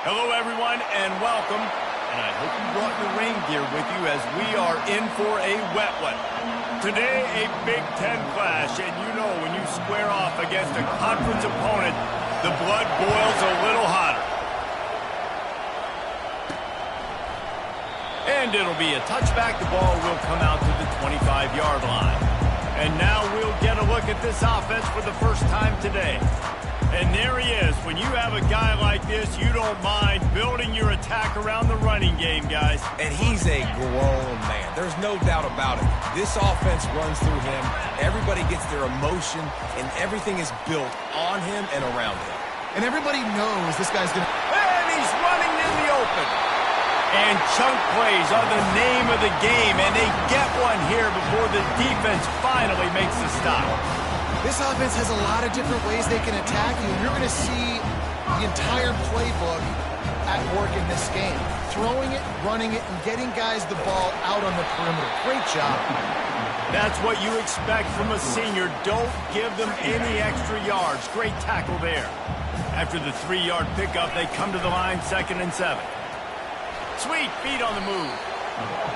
Hello, everyone, and welcome. And I hope you brought your rain gear with you as we are in for a wet one. Today, a Big Ten clash, and you know when you square off against a conference opponent, the blood boils a little hotter. And it'll be a touchback. The ball will come out to the 25-yard line. And now we'll get a look at this offense for the first time today. And there he is. When you have a guy like this, you don't mind building your attack around the running game, guys. And he's a grown man. There's no doubt about it. This offense runs through him. Everybody gets their emotion, and everything is built on him and around him. And everybody knows this guy's going to... And he's running in the open. And chunk plays are the name of the game, and they get one here before the defense finally makes the stop. This offense has a lot of different ways they can attack you. You're going to see the entire playbook at work in this game. Throwing it, running it, and getting guys the ball out on the perimeter. Great job. That's what you expect from a senior. Don't give them any extra yards. Great tackle there. After the 3-yard pickup, they come to the line 2nd and 7. Sweet feet on the move.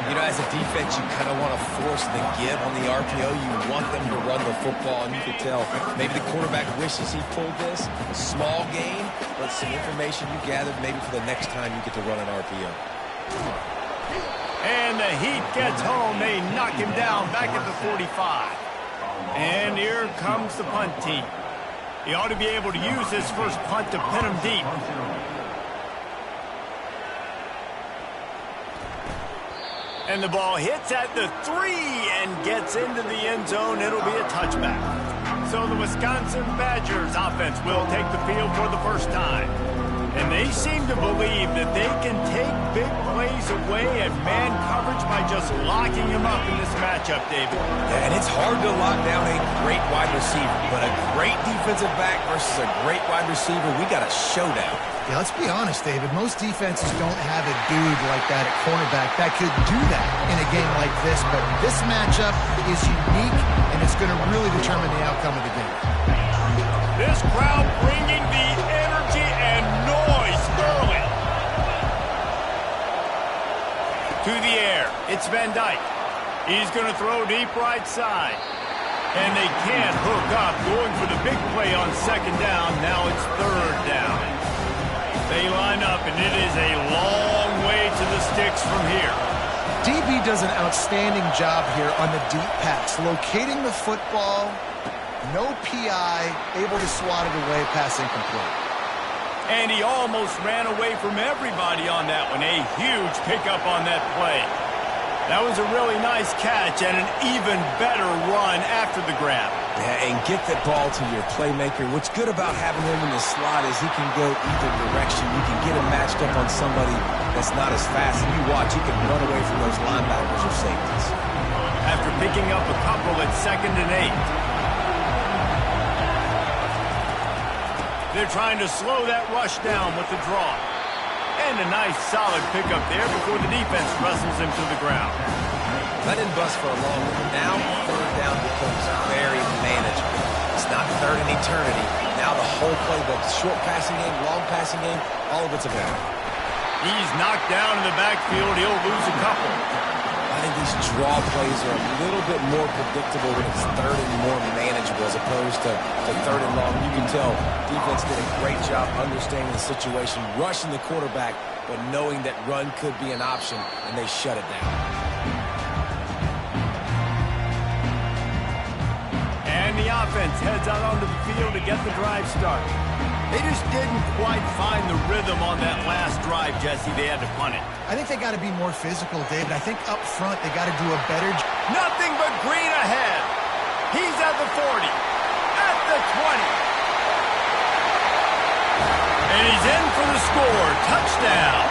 You know, as a defense, you kind of want to force the give on the RPO. You want them to run the football, and you can tell maybe the quarterback wishes he pulled this. Small gain, but some information you gathered maybe for the next time you get to run an RPO. And the heat gets home. They knock him down back at the 45. And here comes the punt team. He ought to be able to use this first punt to pin him deep. And the ball hits at the 3 and gets into the end zone. It'll be a touchback. So the Wisconsin Badgers offense will take the field for the first time. And they seem to believe that they can take big plays away at man coverage by just locking him up in this matchup, David. Yeah, and it's hard to lock down a great wide receiver, but a great defensive back versus a great wide receiver, we got a showdown. Yeah, let's be honest, David. Most defenses don't have a dude like that at cornerback that could do that in a game like this, but this matchup is unique, and it's going to really determine the outcome of the game. This crowd bringing the energy and noise early. To the air. It's Van Dyke. He's going to throw deep right side. And they can't hook up, going for the big play on 2nd down. Now it's 3rd down. They line up, and it is a long way to the sticks from here. DB does an outstanding job here on the deep pass, locating the football, no PI, able to swat it away, pass incomplete. And he almost ran away from everybody on that one. A huge pickup on that play. That was a really nice catch and an even better run after the grab. Yeah, and get the ball to your playmaker. What's good about having him in the slot is he can go either direction. You can get him matched up on somebody that's not as fast. And you watch, he can run away from those linebackers or safeties. After picking up a couple at 2nd and 8. They're trying to slow that rush down with the draw. And a nice solid pickup there before the defense wrestles him to the ground. That didn't bust for a long one. Now 3rd down becomes very manageable. It's not 3rd in eternity. Now the whole playbook, short passing game, long passing game, all of it's available. He's knocked down in the backfield. He'll lose a couple. I think these draw plays are a little bit more predictable when it's 3rd and more manageable as opposed to 3rd and long. You can tell defense did a great job understanding the situation, rushing the quarterback, but knowing that run could be an option, and they shut it down. And the offense heads out onto the field to get the drive started. They just didn't quite find the rhythm on that last drive, Jesse. They had to punt it. I think they got to be more physical, David. I think up front they got to do a better job. Nothing but green ahead. He's at the 40, at the 20. And he's in for the score. Touchdown.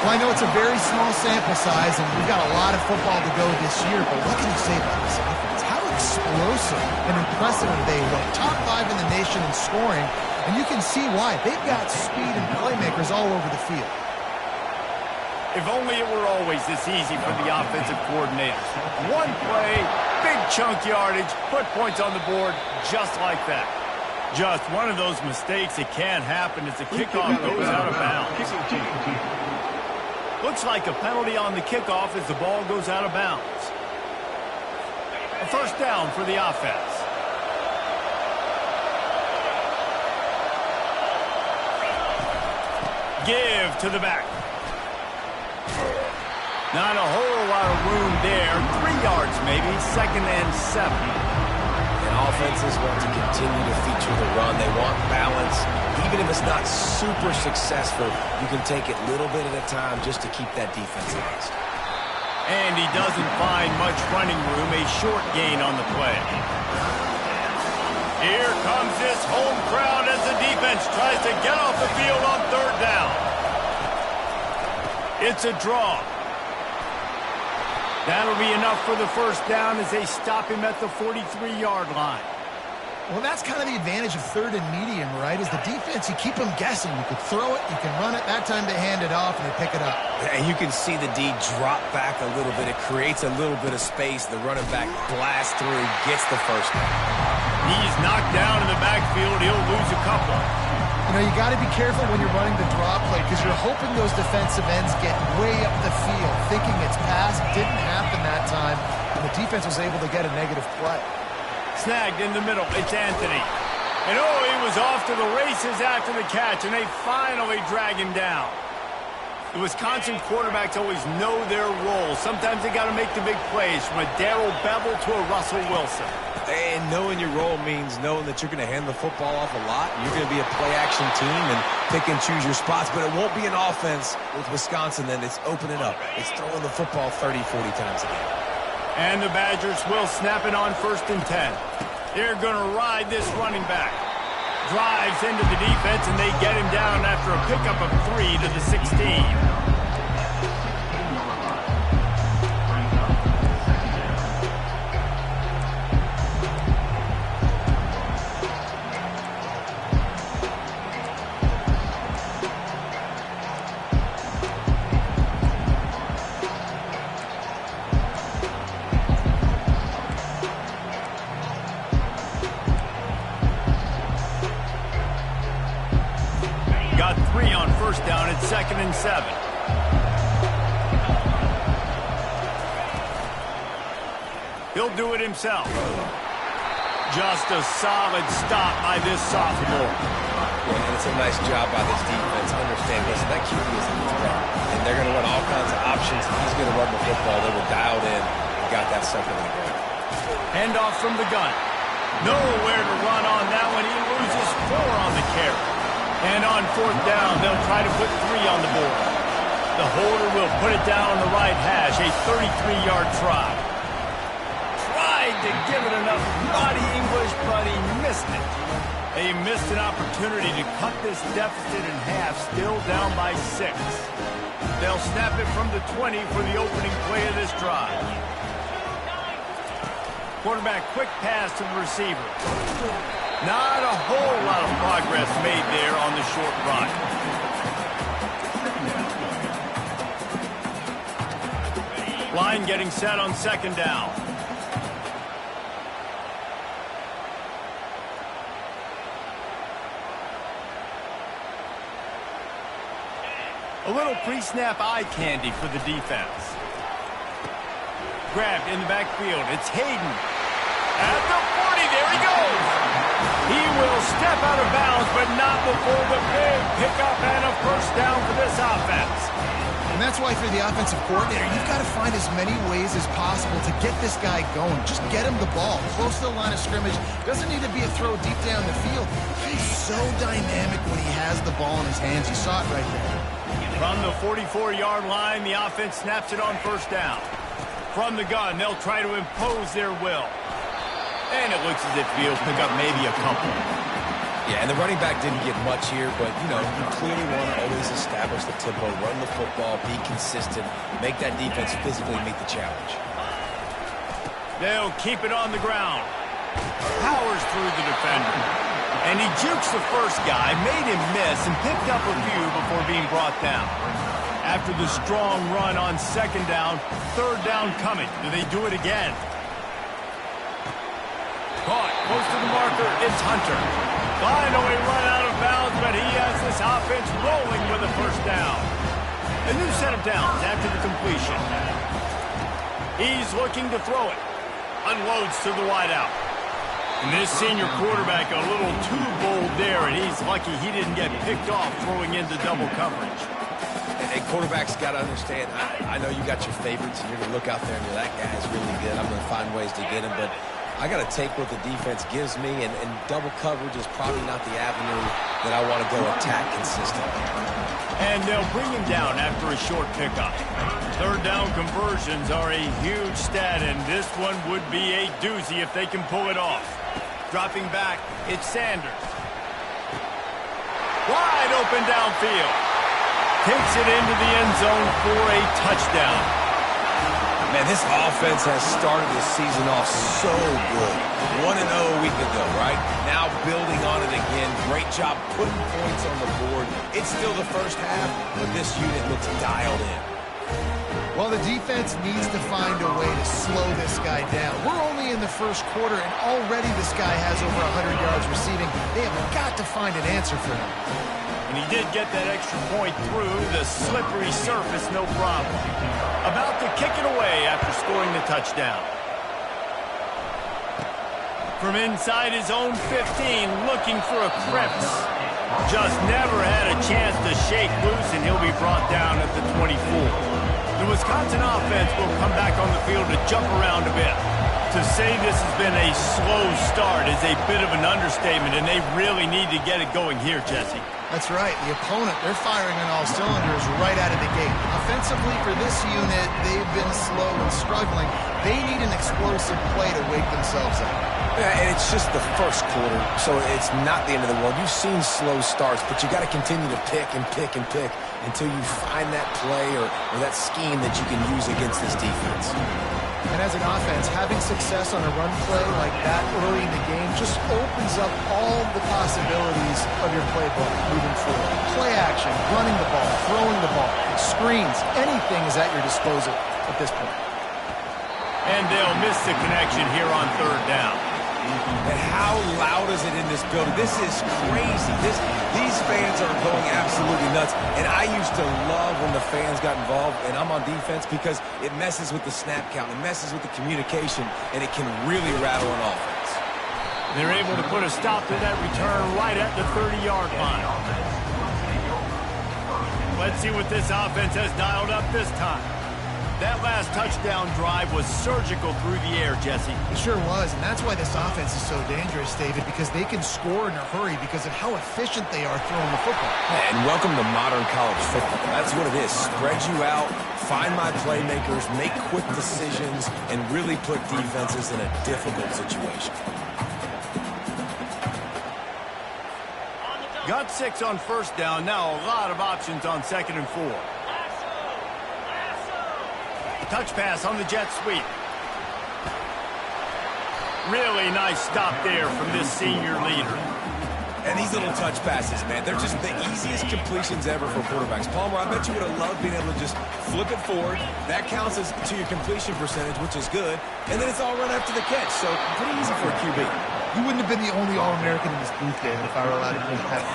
Well, I know it's a very small sample size, and we've got a lot of football to go this year, but what can you say about this offense? How explosive and impressive they look. Top 5 in the nation in scoring, and you can see why. They've got speed and playmakers all over the field. If only it were always this easy for the offensive coordinators. One play, big chunk yardage, put points on the board just like that. Just one of those mistakes that can't happen as the kickoff goes out of bounds. Looks like a penalty on the kickoff as the ball goes out of bounds. A first down for the offense. Give to the back. Not a whole lot of room there. 3 yards maybe, 2nd and 7. And offenses want to continue to feature the run. They want balance. Even if it's not super successful, you can take it little bit at a time just to keep that defense honest. And he doesn't find much running room, a short gain on the play. Here comes this home crowd as the defense tries to get off the field on 3rd down. It's a draw. That'll be enough for the first down as they stop him at the 43-yard line. Well, that's kind of the advantage of 3rd and medium, right? Is the defense, you keep them guessing. You can throw it, you can run it. That time they hand it off and they pick it up. And you can see the D drop back a little bit. It creates a little bit of space. The running back blasts through, gets the first down. He's knocked down in the backfield. He'll lose a couple. You know, you got to be careful when you're running the draw play because you're hoping those defensive ends get way up the field, thinking it's pass. Didn't happen that time, and the defense was able to get a negative play. Snagged in the middle. It's Anthony. And oh, he was off to the races after the catch, and they finally drag him down. The Wisconsin quarterbacks always know their role. Sometimes they got to make the big plays, from a Darrell Bevel to a Russell Wilson. And knowing your role means knowing that you're going to hand the football off a lot. You're going to be a play-action team and pick and choose your spots, but it won't be an offense with Wisconsin then. It's opening up. It's throwing the football 30, 40 times a game. And the Badgers will snap it on 1st and 10. They're going to ride this running back. Drives into the defense, and they get him down after a pickup of 3 to the 16. Got 3 on 1st down at 2nd and 7. He'll do it himself. Just a solid stop by this sophomore. Yeah, and it's a nice job by this defense. Understand, listen, that QB is a threat. And they're going to run all kinds of options. He's going to run the football. They were dialed in and got that 2nd and goal. Handoff from the gun. Nowhere to run on that one. He loses 4 on the carry. And on 4th down, they'll try to put 3 on the board. The holder will put it down on the right hash, a 33-yard try. Tried to give it enough naughty English, but he missed it. They missed an opportunity to cut this deficit in half, still down by 6. They'll snap it from the 20 for the opening play of this drive. Quarterback quick pass to the receiver. Not a whole lot of progress made there on the short run. Line getting set on 2nd down. A little pre-snap eye candy for the defense. Grabbed in the backfield. It's Hayden. At the 40, there he goes. He will step out of bounds, but not before the big pickup and a first down for this offense. And that's why for the offensive coordinator, you've got to find as many ways as possible to get this guy going. Just get him the ball close to the line of scrimmage. Doesn't need to be a throw deep down the field. He's so dynamic when he has the ball in his hands. You saw it right there. From the 44-yard line, the offense snaps it on 1st down. From the gun, they'll try to impose their will. And it looks as if he'll pick up maybe a couple. Yeah, and the running back didn't get much here, but, you know, you clearly want to always establish the tempo, run the football, be consistent, make that defense physically meet the challenge. They'll keep it on the ground. Powers through the defender. And he jukes the first guy, made him miss, and picked up a few before being brought down. After the strong run on 2nd down, 3rd down coming. Do they do it again? Caught, close to the marker, it's Hunter. Finally run out of bounds, but he has this offense rolling with a first down. A new set of downs after the completion. He's looking to throw it. Unloads to the wideout. And this senior quarterback a little too bold there, and he's lucky he didn't get picked off throwing into double coverage. And quarterbacks got to understand, I know you got your favorites, and you're going to look out there and you're, that guy's really good. I'm going to find ways to get him, but I got to take what the defense gives me, and double coverage is probably not the avenue that I want to go attack consistently. And they'll bring him down after a short pickup. Third down conversions are a huge stat, and this one would be a doozy if they can pull it off. Dropping back, it's Sanders. Wide open downfield. Takes it into the end zone for a touchdown. Man, this offense has started the season off so good. 1-0 a week ago, right? Now building on it again. Great job putting points on the board. It's still the first half, but this unit looks dialed in. Well, the defense needs to find a way to slow this guy down. We're only in the first quarter, and already this guy has over 100 yards receiving. They have got to find an answer for him. And he did get that extra point through the slippery surface, no problem. About to kick it away after scoring the touchdown. From inside his own 15, looking for a crevice. Just never had a chance to shake loose, and he'll be brought down at the 24. The Wisconsin offense will come back on the field to jump around a bit. To say this has been a slow start is a bit of an understatement, and they really need to get it going here, Jesse. That's right. The opponent, they're firing on all cylinders right out of the gate. Offensively, for this unit, they've been slow and struggling. They need an explosive play to wake themselves up. Yeah, and it's just the first quarter, so it's not the end of the world. You've seen slow starts, but you got to continue to pick and pick and pick until you find that play or that scheme that you can use against this defense. And as an offense, having success on a run play like that early in the game just opens up all the possibilities of your playbook moving forward. Play action, running the ball, throwing the ball, screens, anything is at your disposal at this point. And they'll miss the connection here on third down. And how loud is it in this building? This is crazy. These fans are going absolutely nuts. And I used to love when the fans got involved, and I'm on defense, because it messes with the snap count. It messes with the communication, and it can really rattle an offense. They're able to put a stop to that return right at the 30-yard line. Let's see what this offense has dialed up this time. That last touchdown drive was surgical through the air, Jesse. It sure was, and that's why this offense is so dangerous, David, because they can score in a hurry because of how efficient they are throwing the football. And welcome to modern college football. That's what it is. Spread you out, find my playmakers, make quick decisions, and really put defenses in a difficult situation. Got 6 on first down. Now a lot of options on 2nd and 4. Touch pass on the jet sweep. Really nice stop there from this senior leader. And these little touch passes, man, they're just the easiest completions ever for quarterbacks. Palmer, I bet you would have loved being able to just flip it forward. That counts as to your completion percentage, which is good. And then it's all run after the catch, so pretty easy for a QB. You wouldn't have been the only All-American in this booth, David, if I were allowed to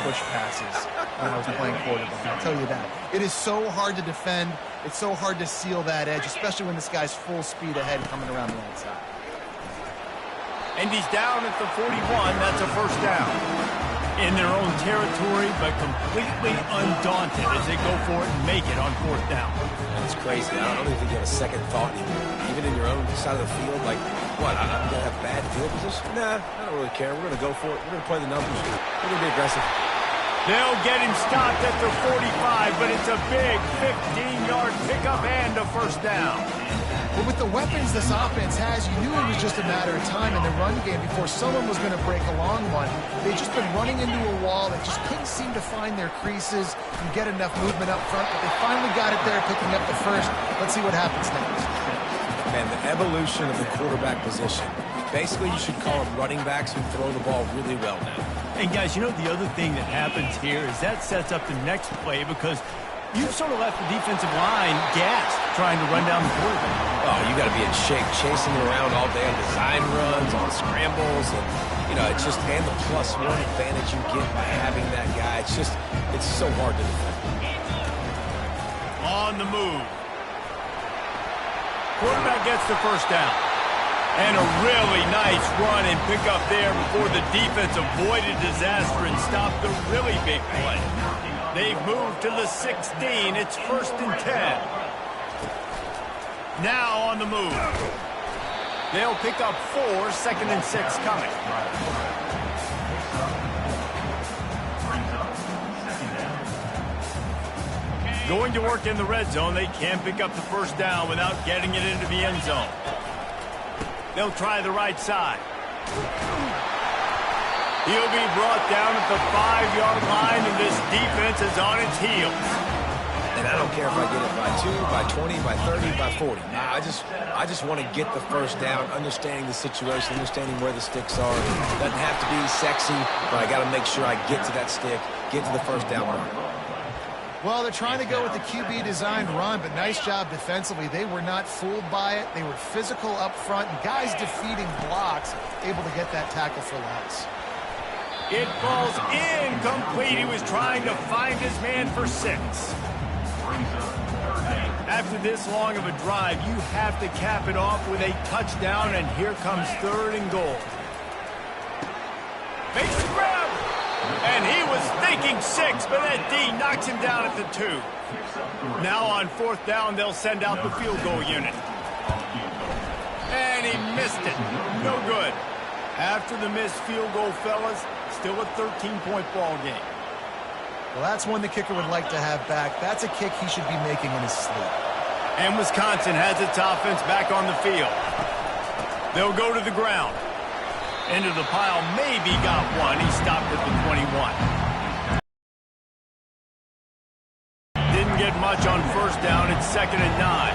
push passes when I was playing quarterback. I'll tell you that. It is so hard to defend. It's so hard to seal that edge, especially when this guy's full speed ahead coming around the outside. And he's down at the 41. That's a first down. In their own territory, but completely undaunted as they go for it and make it on 4th down. That's crazy. I don't even think you have a second thought anymore. Even in your own side of the field, like, what, I'm going to have bad field position? Nah, I don't really care. We're going to go for it. We're going to play the numbers. We're going to be aggressive. They'll get him stopped at the 45, but it's a big 15-yard pickup and a first down. But with the weapons this offense has, you knew it was just a matter of time in the run game before someone was going to break a long one. They've just been running into a wall. They just couldn't seem to find their creases and get enough movement up front, but they finally got it there, picking up the first. Let's see what happens next. Man, the evolution of the quarterback position. Basically, you should call them running backs who throw the ball really well now. And guys, you know the other thing that happens here is that sets up the next play, because You've sort of left the defensive line gassed trying to run down the quarterback. Oh, you got to be in shape, chasing him around all day on design runs, on scrambles, and, you know, it's just, and the +1 advantage you get by having that guy. It's just, it's so hard to defend. On the move. Quarterback gets the first down. And a really nice run and pickup there before the defense avoided disaster and stopped the really big play. They've moved to the 16. It's 1st and 10. Now on the move. They'll pick up 4, 2nd and 6 coming. Going to work in the red zone. They can pick up the first down without getting it into the end zone. They'll try the right side. He'll be brought down at the 5-yard line, and this defense is on its heels. And I don't care if I get it by 2, by 20, by 30, by 40. I just want to get the first down, understanding the situation, understanding where the sticks are. It doesn't have to be sexy, but I got to make sure I get to that stick, get to the first down mark. Well, they're trying to go with the QB designed run, but nice job defensively. They were not fooled by it. They were physical up front, and guys defeating blocks, able to get that tackle for loss. It falls incomplete. He was trying to find his man for 6. After this long of a drive, you have to cap it off with a touchdown, and here comes 3rd and goal. Makes the grab. And he was thinking 6, but that D knocks him down at the 2. Now on 4th down, they'll send out the field goal unit. And he missed it. No good. After the missed field goal, fellas, still a 13-point ball game. Well, that's one the kicker would like to have back. That's a kick he should be making in his sleep. And Wisconsin has its offense back on the field. They'll go to the ground. Into the pile, maybe got one. He stopped at the 21. Didn't get much on 1st down. It's 2nd and 9.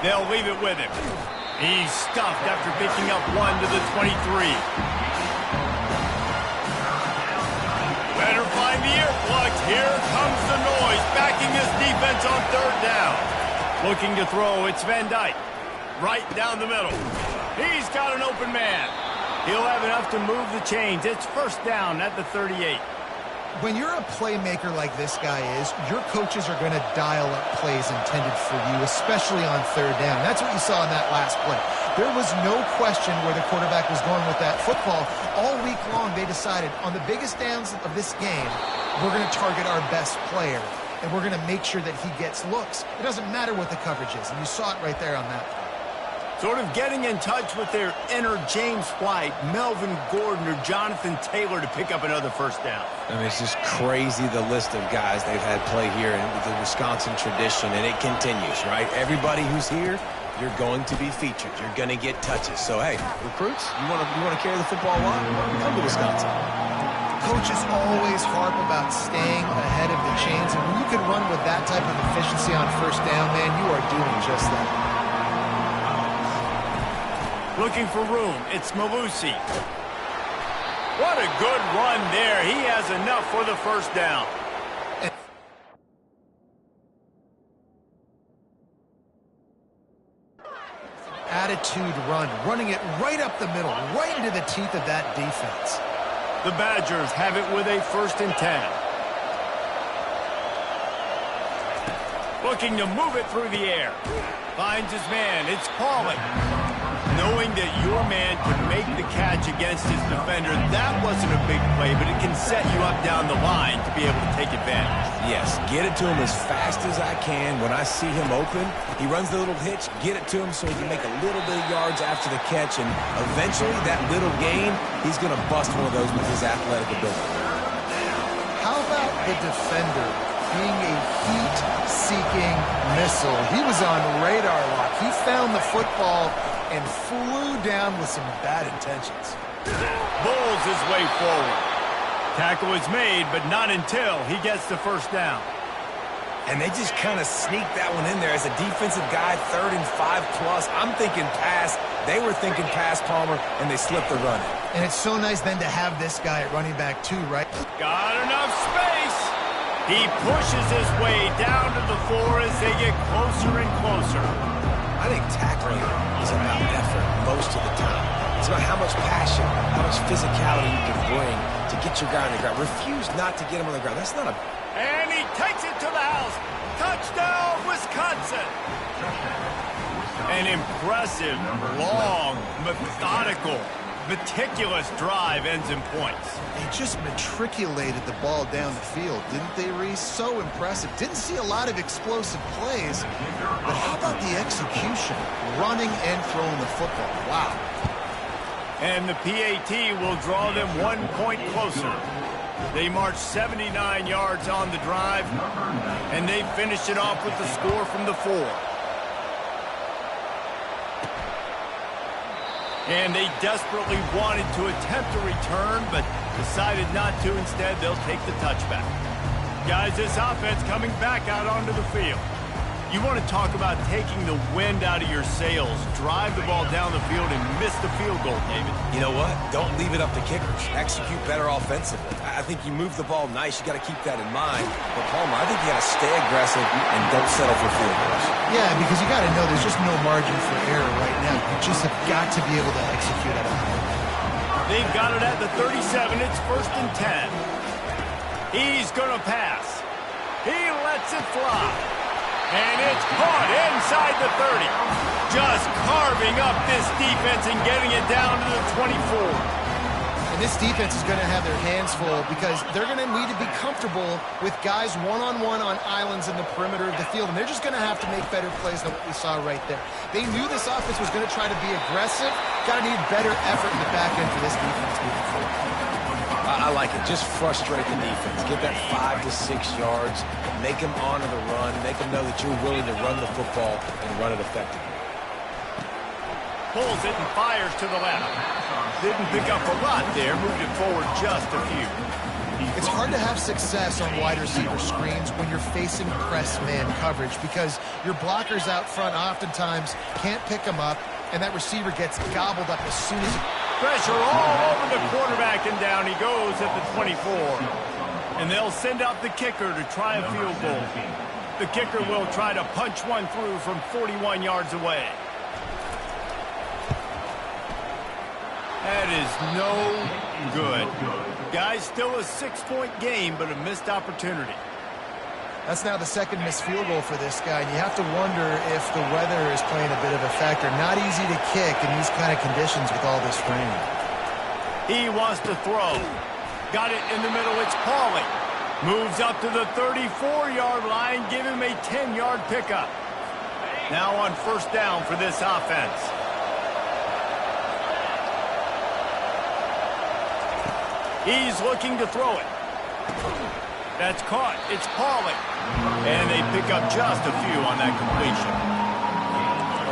They'll leave it with him. He's stuffed after picking up 1 to the 23. Better find the earplugs. Here comes the noise, backing his defense on 3rd down. Looking to throw, it's Van Dyke. Right down the middle. He's got an open man. He'll have enough to move the chains. It's 1st down at the 38. When you're a playmaker like this guy is, your coaches are going to dial up plays intended for you, especially on 3rd down. That's what you saw in that last play. There was no question where the quarterback was going with that football. All week long, they decided on the biggest downs of this game, we're going to target our best player. And we're going to make sure that he gets looks. It doesn't matter what the coverage is, and you saw it right there on that play. Sort of getting in touch with their inner James White, Melvin Gordon, or Jonathan Taylor to pick up another 1st down. I mean, it's just crazy the list of guys they've had play here in the Wisconsin tradition, and it continues, right? Everybody who's here, you're going to be featured. You're going to get touches. So, hey, recruits, you want to carry the football on? Come to Wisconsin. Coaches always harp about staying ahead of the chains, and when you can run with that type of efficiency on 1st down, man, you are doing just that. Looking for room, it's Malusi. What a good run there. He has enough for the 1st down. Attitude run, running it right up the middle, right into the teeth of that defense. The Badgers have it with a 1st and 10. Looking to move it through the air. Finds his man. It's Pauling. Knowing that your man can make the catch against his defender, that wasn't a big play, but it can set you up down the line to be able to take advantage. Yes, get it to him as fast as I can. When I see him open, he runs the little hitch, get it to him so he can make a little bit of yards after the catch, and eventually that little gain, he's going to bust one of those with his athletic ability. How about the defender being a heat-seeking missile? He was on radar lock. He found the football and flew down with some bad intentions. Bowls his way forward. Tackle is made, but not until he gets the 1st down. And they just kind of sneaked that one in there. As a defensive guy, 3rd and 5+. I'm thinking pass. They were thinking pass, Palmer, and they slipped the run. And it's so nice then to have this guy at running back too, right? Got enough space. He pushes his way down to the floor as they get closer and closer. I think tackling is about effort most of the time. It's about how much passion, how much physicality you can bring to get your guy on the ground. Refuse not to get him on the ground. That's not a... And he takes it to the house. Touchdown, Wisconsin. An impressive, long, methodical, meticulous drive ends in points. They just matriculated the ball down the field, didn't they, Reese? So impressive. Didn't see a lot of explosive plays, but how about the execution? Running and throwing the football. Wow. And the PAT will draw them 1 point closer. They marched 79 yards on the drive, and they finished it off with the score from the 4. And they desperately wanted to attempt a return, but decided not to. Instead, they'll take the touchback. Guys, this offense coming back out onto the field. You want to talk about taking the wind out of your sails. Drive the ball down the field and miss the field goal, David. You know what? Don't leave it up to kickers. Execute better offensively. I think you move the ball nice. You got to keep that in mind. But, Palmer, I think you got to stay aggressive and don't settle for field goals. Yeah, because you got to know there's just no margin for error right now. You just have got to be able to execute at a high level. They've got it at the 37. It's 1st and 10. He's going to pass. He lets it fly. And it's caught inside the 30. Just carving up this defense and getting it down to the 24. And this defense is going to have their hands full because they're going to need to be comfortable with guys one-on-one on islands in the perimeter of the field. And they're just going to have to make better plays than what we saw right there. They knew this offense was going to try to be aggressive. Got to need better effort in the back end for this defense moving forward. I like it. Just frustrate the defense. Get that 5 to 6 yards. Make them honor the run. Make them know that you're willing to run the football and run it effectively. Pulls it and fires to the left. Didn't pick up a lot there. Moved it forward just a few. It's hard to have success on wide receiver screens when you're facing press man coverage because your blockers out front oftentimes can't pick them up, and that receiver gets gobbled up as soon as... Pressure all over the quarterback, and down he goes at the 24. And they'll send out the kicker to try a field goal. The kicker will try to punch one through from 41 yards away. That is no good. Guys, still a 6-point game, but a missed opportunity. That's now the second missed field goal for this guy, and you have to wonder if the weather is playing a bit of a factor. Not easy to kick in these kind of conditions with all this rain. He wants to throw. Got it in the middle. It's Pauly. Moves up to the 34-yard line. Give him a 10-yard pickup. Now on 1st down for this offense. He's looking to throw it. That's caught. It's Pauly. And they pick up just a few on that completion.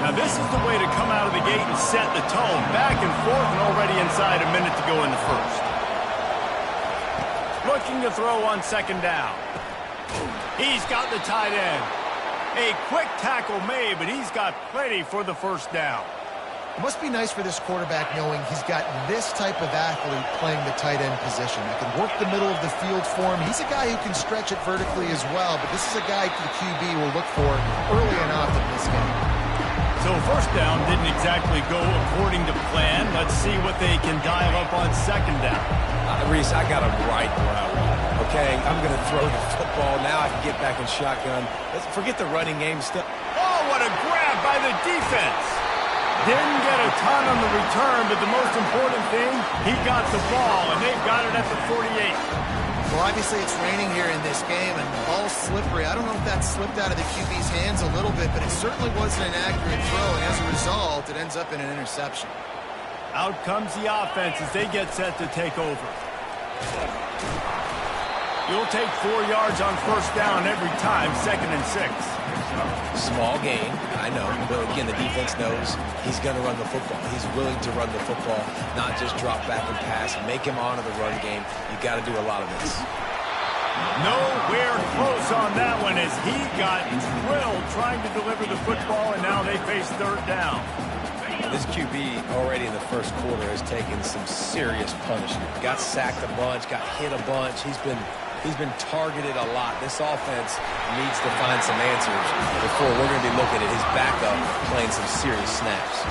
Now this is the way to come out of the gate and set the tone. Back and forth and already inside a minute to go in the 1st. Looking to throw on 2nd down. He's got the tight end. A quick tackle made, but he's got plenty for the 1st down. It must be nice for this quarterback knowing he's got this type of athlete playing the tight end position. That can work the middle of the field for him. He's a guy who can stretch it vertically as well, but this is a guy the QB will look for early and often in this game. So 1st down didn't exactly go according to plan. Let's see what they can dial up on 2nd down. Reese, I got him right where I want him. Okay, I'm going to throw the football. Now I can get back in shotgun. Let's forget the running game stuff. Oh, what a grab by the defense. Didn't get a ton on the return, but the most important thing, he got the ball, and they've got it at the 48. Well, obviously it's raining here in this game, and the ball's slippery. I don't know if that slipped out of the QB's hands a little bit, but it certainly wasn't an accurate throw, and as a result, it ends up in an interception. Out comes the offense as they get set to take over. You'll take 4 yards on 1st down every time, 2nd and 6. Small game, I know, but again, the defense knows he's going to run the football. He's willing to run the football, not just drop back and pass. Make him honor the run game. You got to do a lot of this. Nowhere close on that one as he got drilled trying to deliver the football, and now they face third down. This QB already in the first quarter has taken some serious punishment. Got sacked a bunch, got hit a bunch. He's been targeted a lot. This offense needs to find some answers before we're going to be looking at his backup playing some serious snaps.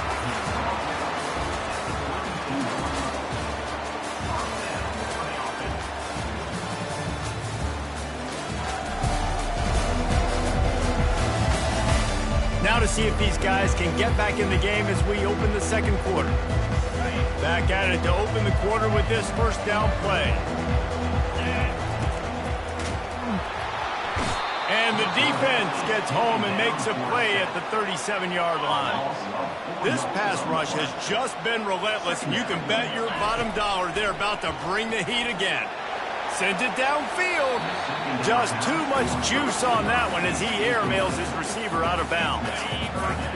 Now to see if these guys can get back in the game as we open the second quarter. Back at it to open the quarter with this first down play. And the defense gets home and makes a play at the 37-yard line. This pass rush has just been relentless, and you can bet your bottom dollar they're about to bring the heat again. Sends it downfield. Just too much juice on that one as he airmails his receiver out of bounds.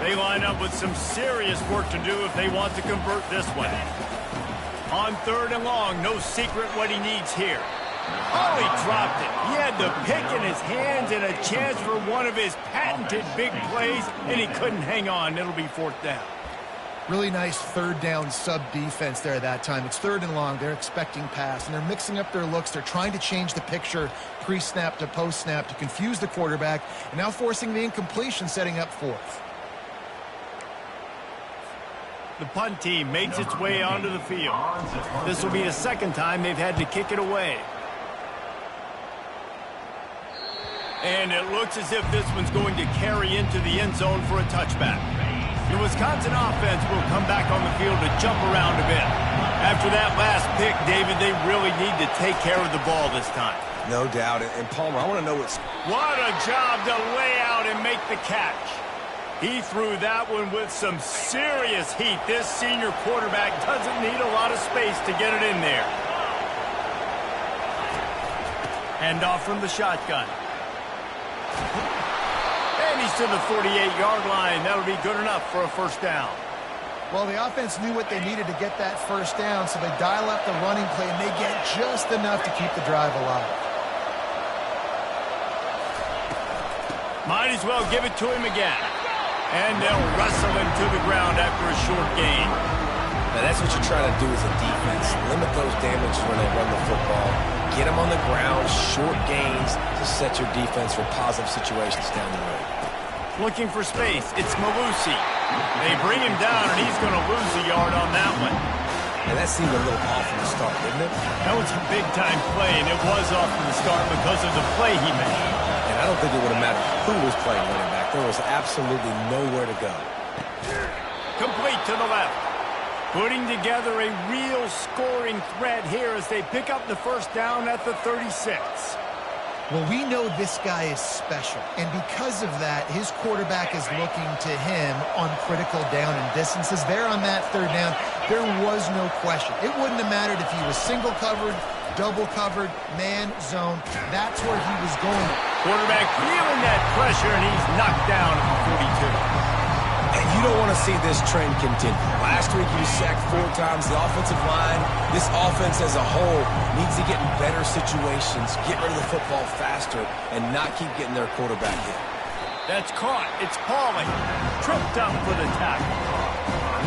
They line up with some serious work to do if they want to convert this one. On third and long, no secret what he needs here. Oh, he dropped it. He had the pick in his hands and a chance for one of his patented big plays, and he couldn't hang on. It'll be fourth down. Really nice third down sub-defense there that time. It's third and long. They're expecting pass, and they're mixing up their looks. They're trying to change the picture pre-snap to post-snap to confuse the quarterback, and now forcing the incompletion, setting up fourth. The punt team makes its way onto the field. This will be the second time they've had to kick it away. And it looks as if this one's going to carry into the end zone for a touchback. The Wisconsin offense will come back on the field to jump around a bit. After that last pick, David, they really need to take care of the ball this time. No doubt. And Palmer, I want to know what's... What a job to lay out and make the catch. He threw that one with some serious heat. This senior quarterback doesn't need a lot of space to get it in there. Hand off from the shotgun. And he's to the 48-yard line. That'll be good enough for a first down. Well, the offense knew what they needed to get that first down, so they dial up the running play, and they get just enough to keep the drive alive. Might as well give it to him again. And they'll wrestle him to the ground after a short gain. Now, that's what you try to do as a defense. Limit those damages when they run the football. Get them on the ground, short gains to set your defense for positive situations down the road. Looking for space. It's Malusi. They bring him down, and he's going to lose a yard on that one. And that seemed a little off from the start, didn't it? That was a big-time play, and it was off from the start because of the play he made. And I don't think it would have mattered who was playing running back. There was absolutely nowhere to go. Complete to the left. Putting together a real scoring threat here as they pick up the first down at the 36. Well, we know this guy is special, and because of that, his quarterback is looking to him on critical down and distances. There on that third down, there was no question. It wouldn't have mattered if he was single covered, double covered, man, zone. That's where he was going. Quarterback feeling that pressure, and he's knocked down at the 42. And you don't want to see this trend continue. Last week, he was sacked 4 times. The offensive line, this offense as a whole, needs to get in better situations, get rid of the football faster, and not keep getting their quarterback hit. That's caught. It's Pauling. Tripped up for the tackle.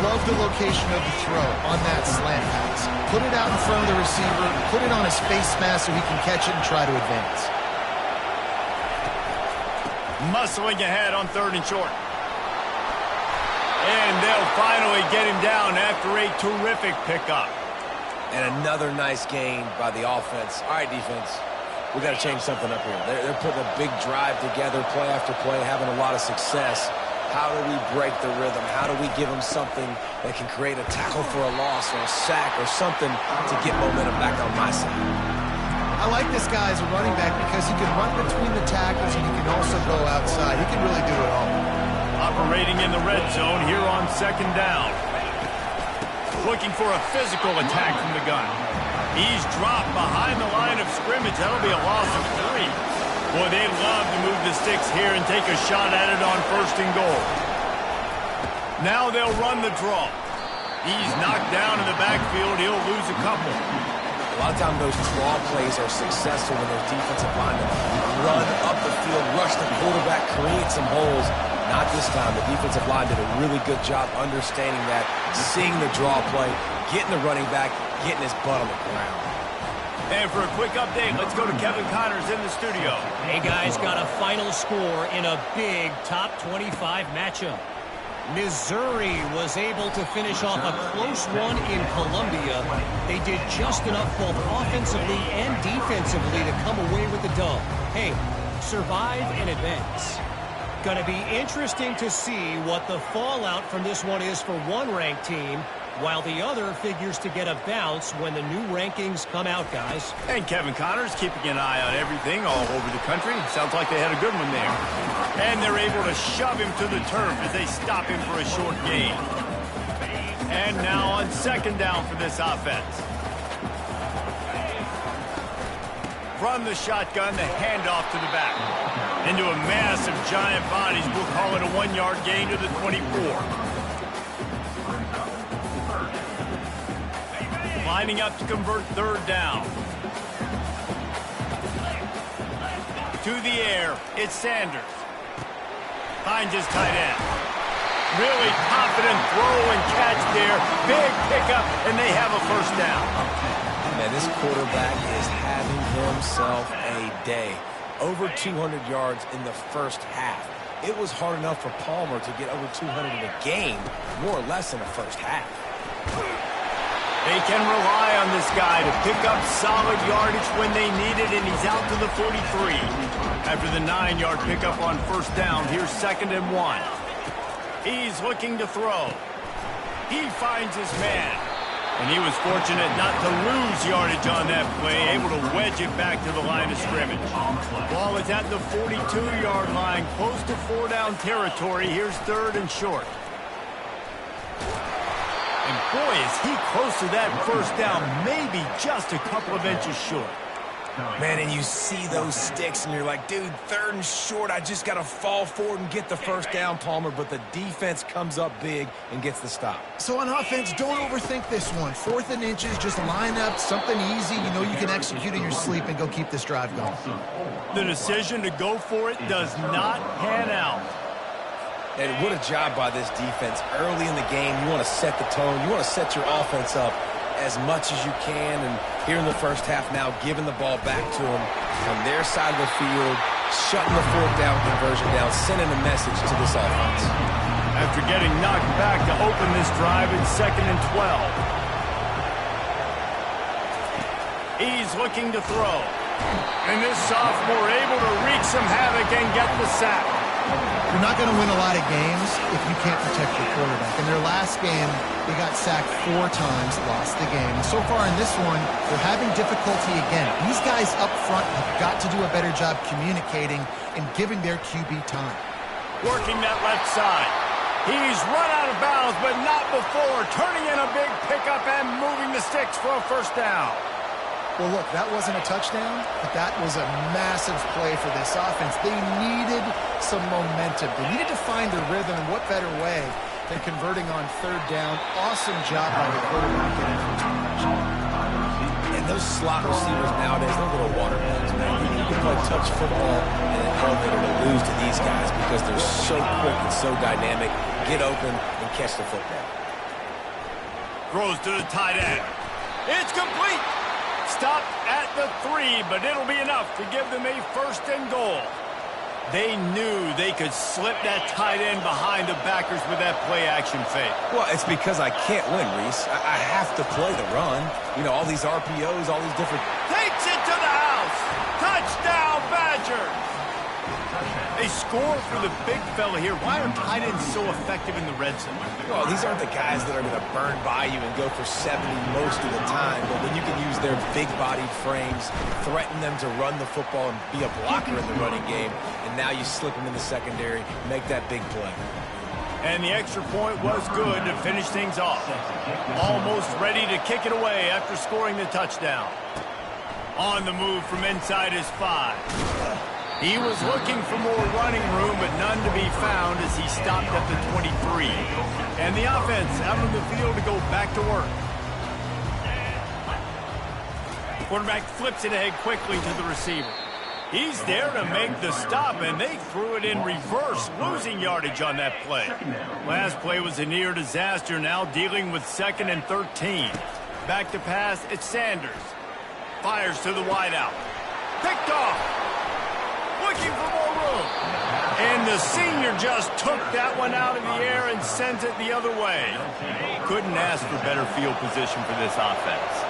Love the location of the throw on that slant pass. Put it out in front of the receiver, put it on his face mask so he can catch it and try to advance. Muscling ahead on third and short. And they'll finally get him down after a terrific pickup. And another nice gain by the offense. All right, defense, we got to change something up here. They're putting a big drive together, play after play, having a lot of success. How do we break the rhythm? How do we give them something that can create a tackle for a loss or a sack or something to get momentum back on my side? I like this guy as a running back because he can run between the tackles and he can also go outside. He can really do it all. Operating in the red zone here on second down. Looking for a physical attack from the gun. He's dropped behind the line of scrimmage. That'll be a loss of 3. Boy, they love to move the sticks here and take a shot at it on first and goal. Now they'll run the draw. He's knocked down in the backfield. He'll lose a couple. A lot of times those draw plays are successful when those defensive linemen run up the field, rush the quarterback, create some holes. Not this time. The defensive line did a really good job understanding that, seeing the draw play, getting the running back, getting his butt on the ground. And for a quick update, let's go to Kevin Connors in the studio. Hey, guys, got a final score in a big top 25 matchup. Missouri was able to finish off a close one in Columbia. They did just enough both offensively and defensively to come away with the dub. Hey, survive and advance. Going to be interesting to see what the fallout from this one is for one ranked team, while the other figures to get a bounce when the new rankings come out, guys. And Kevin Connors keeping an eye on everything all over the country. Sounds like they had a good one there. And they're able to shove him to the turf as they stop him for a short gain. And now on second down for this offense. From the shotgun, the handoff to the back. Into a massive giant bodies. We'll call it a 1-yard gain to the 24. Lining up to convert third down. To the air, it's Sanders. Finds his tight end. Really confident throw and catch there. Big pickup, and they have a first down. Man, this quarterback is having himself a day. Over 200 yards in the first half. It was hard enough for Palmer to get over 200 in a game, more or less in the first half. They can rely on this guy to pick up solid yardage when they need it, and he's out to the 43. After the 9-yard pickup on first down, here's 2nd and 1. He's looking to throw. He finds his man. And he was fortunate not to lose yardage on that play, able to wedge it back to the line of scrimmage. Ball is at the 42-yard line, close to 4-down territory. Here's 3rd and short. And boy, is he close to that first down, maybe just a couple of inches short. Man, and you see those sticks, and you're like, dude, 3rd and short, I just got to fall forward and get the first down, Palmer, but the defense comes up big and gets the stop. So on offense, don't overthink this one. 4th and inches, just line up, something easy. You know you can execute in your sleep and go keep this drive going. The decision to go for it does not pan out. And what a job by this defense. Early in the game, you want to set the tone. You want to set your offense up as much as you can. And here in the first half now, giving the ball back to them on their side of the field, shutting the 4th down conversion down, sending a message to this offense. After getting knocked back to open this drive in 2nd and 12. He's looking to throw. And this sophomore able to wreak some havoc and get the sack. You're not going to win a lot of games if you can't protect your quarterback. In their last game, they got sacked 4 times, lost the game. And so far in this one, they're having difficulty again. These guys up front have got to do a better job communicating and giving their QB time. Working that left side. He's run out of bounds, but not before. Turning in a big pickup and moving the sticks for a first down. Well, look, that wasn't a touchdown, but that was a massive play for this offense. They needed some momentum. They needed to find their rhythm, and what better way than converting on 3rd down. Awesome job by the quarterback getting first conversion. And those slot receivers nowadays, they're little watermelons, man. You can play touch football in an elevator to lose to these guys because they're so quick and so dynamic. Get open and catch the football. Throws to the tight end. It's complete. Stopped at the 3, but it'll be enough to give them a 1st and goal. They knew they could slip that tight end behind the backers with that play-action fake. Well, it's because I can't win, Reese. I have to play the run. You know, all these RPOs, all these different... Takes it to the house. Touchdown, Badgers. They score for the big fella here. Why are tight ends so effective in the red zone? Well, these aren't the guys that are going to burn by you and go for 70 most of the time, but when you can use their big-bodied frames, threaten them to run the football and be a blocker in the running game, and now you slip them in the secondary, make that big play. And the extra point was good to finish things off. Almost ready to kick it away after scoring the touchdown. On the move from inside his 5. He was looking for more running room, but none to be found as he stopped at the 23. And the offense out on the field to go back to work. Quarterback flips it ahead quickly to the receiver. He's there to make the stop, and they threw it in reverse, losing yardage on that play. Last play was a near disaster, now dealing with 2nd and 13. Back to pass, it's Sanders. Fires to the wideout. Picked off. Looking for more room. And the senior just took that one out of the air and sent it the other way. Couldn't ask for better field position for this offense.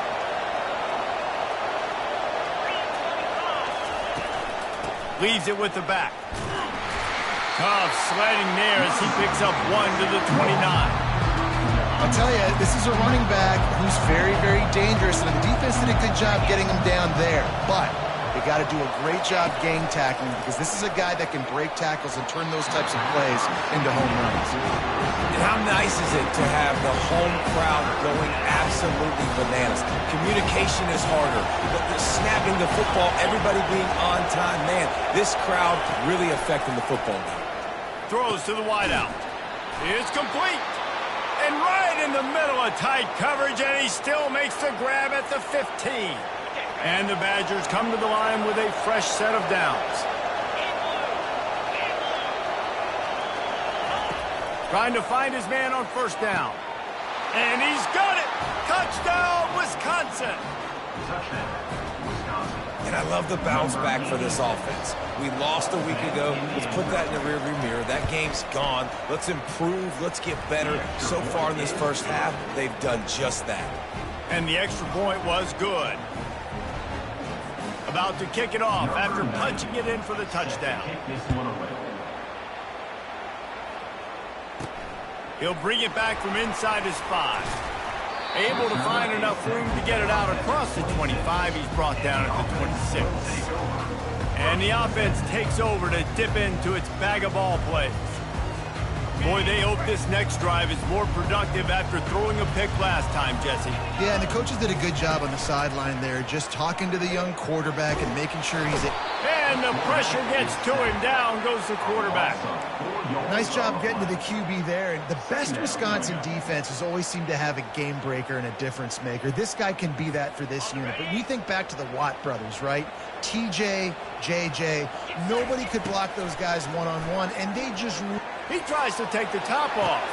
Leaves it with the back. Tough sledding there as he picks up 1 to the 29. I'll tell you, this is a running back who's very, very dangerous, and the defense did a good job getting him down there. But they got to do a great job gang tackling because this is a guy that can break tackles and turn those types of plays into home runs. And how nice is it to have the home crowd going absolutely bananas? Communication is harder, but the snapping the football, everybody being on time, man, this crowd really affecting the football game. Throws to the wideout. It's complete. And right in the middle of tight coverage, and he still makes the grab at the 15. And the Badgers come to the line with a fresh set of downs. Trying to find his man on 1st down. And he's got it! Touchdown, Wisconsin! And I love the bounce back for this offense. We lost a week ago. Let's put that in the rearview mirror. That game's gone. Let's improve. Let's get better. So far in this first half, they've done just that. And the extra point was good. About to kick it off after punching it in for the touchdown. He'll bring it back from inside his 5. Able to find enough room to get it out across the 25. He's brought down at the 26. And the offense takes over to dip into its bag of ball plays. Boy, they hope this next drive is more productive after throwing a pick last time, Jesse. Yeah, and the coaches did a good job on the sideline there, just talking to the young quarterback and making sure he's... And the pressure gets to him. Down goes the quarterback. Nice job getting to the QB there. And the best Wisconsin defenses always seem to have a game breaker and a difference maker. This guy can be that for this unit. But we think back to the Watt brothers, right? TJ, JJ, nobody could block those guys one-on-one, and they just... He tries to take the top off.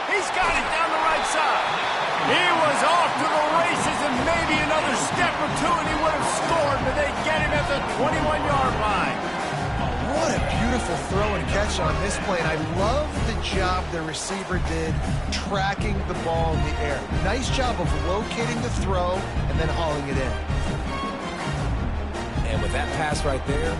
He's got it down the right side. He was off to the races, and maybe another step or two, and he would have scored, but they get him at the 21-yard line. What a beautiful throw and catch on this play, and I love the job the receiver did tracking the ball in the air. Nice job of locating the throw and then hauling it in. And with that pass right there,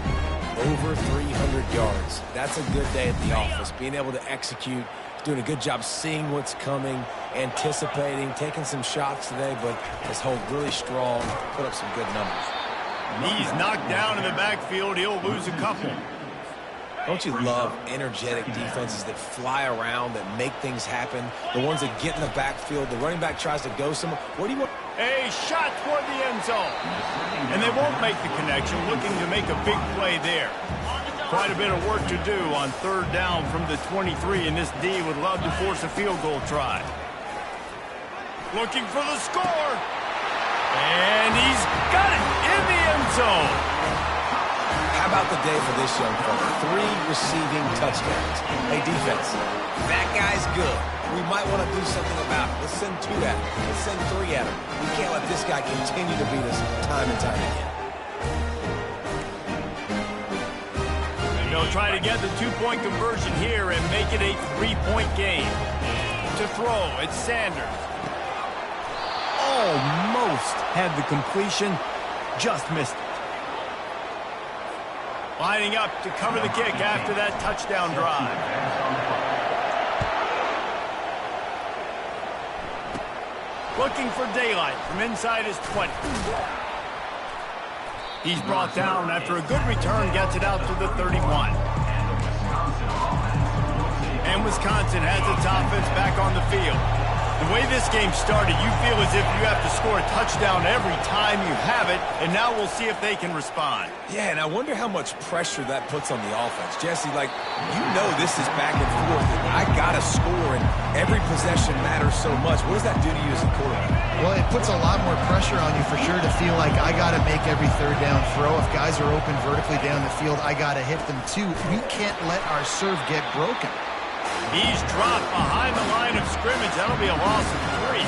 over 300 yards. That's a good day at the office. Being able to execute, doing a good job seeing what's coming, anticipating, taking some shots today, but his hold really strong, put up some good numbers. He's knocked down in the backfield. He'll lose a couple. Don't you love energetic defenses that fly around, that make things happen? The ones that get in the backfield, the running back tries to go somewhere. What do you want? A shot toward the end zone. And they won't make the connection, looking to make a big play there. Quite a bit of work to do on 3rd down from the 23, and this D would love to force a field goal try. Looking for the score. And he's got it in the end zone. How about the day for this young fella? 3 receiving touchdowns. Hey, defense, that guy's good. We might want to do something about it. Let's send 2 at him. Let's send 3 at him. We can't let this guy continue to beat us time and time again. And they'll try to get the 2-point conversion here and make it a 3-point game. To throw, it's Sanders. Almost had the completion, just missed it. Lining up to cover the kick after that touchdown drive. Looking for daylight from inside his 20. He's brought down after a good return, gets it out to the 31. And Wisconsin has its offense back on the field. The way this game started, you feel as if you have to score a touchdown every time you have it, and now we'll see if they can respond. Yeah, and I wonder how much pressure that puts on the offense. Jesse, like, you know this is back and forth. I got to score, and every possession matters so much. What does that do to you as a quarterback? Well, it puts a lot more pressure on you for sure to feel like I got to make every third down throw. If guys are open vertically down the field, I got to hit them too. We can't let our serve get broken. He's dropped behind the line of scrimmage. That'll be a loss of 3.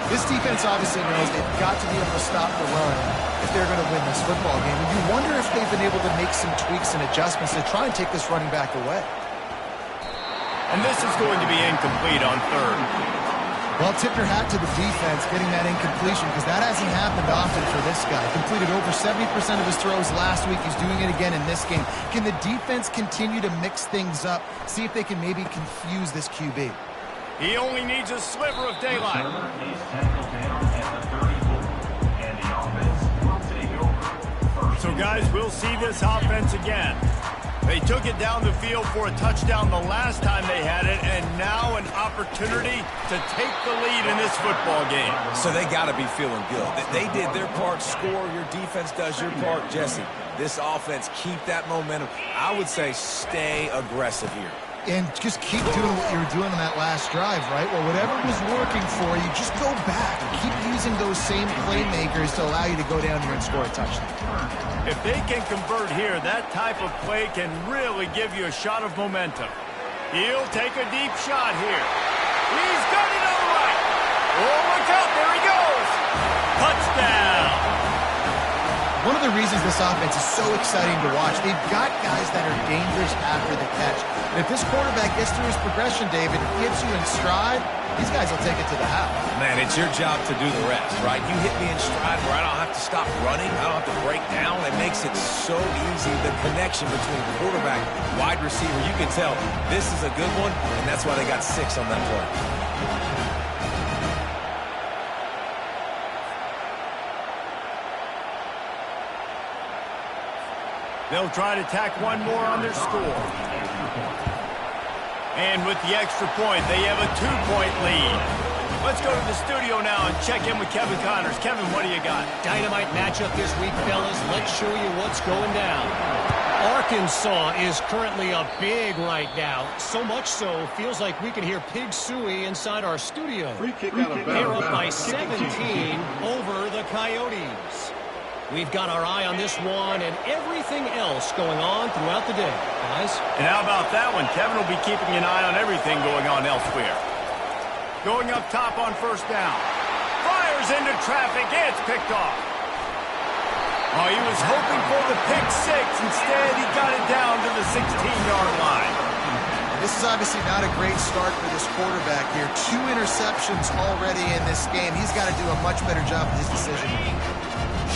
This defense obviously knows they've got to be able to stop the run if they're going to win this football game. And you wonder if they've been able to make some tweaks and adjustments to try and take this running back away. And this is going to be incomplete on 3rd. Well, tip your hat to the defense getting that incompletion because that hasn't happened often for this guy. Completed over 70% of his throws last week. He's doing it again in this game. Can the defense continue to mix things up? See if they can maybe confuse this QB. He only needs a sliver of daylight. So, guys, we'll see this offense again. They took it down the field for a touchdown the last time they had it, and now an opportunity to take the lead in this football game. So they got to be feeling good. They did their part, score, your defense does your part. Jesse, this offense, keep that momentum. I would say stay aggressive here. And just keep doing what you were doing on that last drive, right? Well, whatever was working for you, just go back and keep using those same playmakers to allow you to go down here and score a touchdown. If they can convert here, that type of play can really give you a shot of momentum. He'll take a deep shot here. He's got it on the right. Oh, look out. There he goes. Touchdown. One of the reasons this offense is so exciting to watch, they've got guys that are dangerous after the catch. And if this quarterback gets through his progression, David, gets you in stride, these guys will take it to the house. Man, it's your job to do the rest, right? You hit me in stride where I don't have to stop running. I don't have to break down. It makes it so easy. The connection between quarterback, wide receiver, you can tell this is a good one, and that's why they got 6 on that play. They'll try to tack one more on their score. And with the extra point, they have a 2-point lead. Let's go to the studio now and check in with Kevin Connors. Kevin, what do you got? Dynamite matchup this week, fellas. Let's show you what's going down. Arkansas is currently up big right now. So much so, feels like we can hear Pig Suey inside our studio. Free kick out of bounds. They're up by 17 over the Coyotes. We've got our eye on this one and everything else going on throughout the day, guys. And how about that one? Kevin will be keeping an eye on everything going on elsewhere. Going up top on 1st down. Fires into traffic. It's picked off. Oh, he was hoping for the pick 6. Instead, he got it down to the 16-yard line. This is obviously not a great start for this quarterback here. 2 interceptions already in this game. He's got to do a much better job with his decision-making.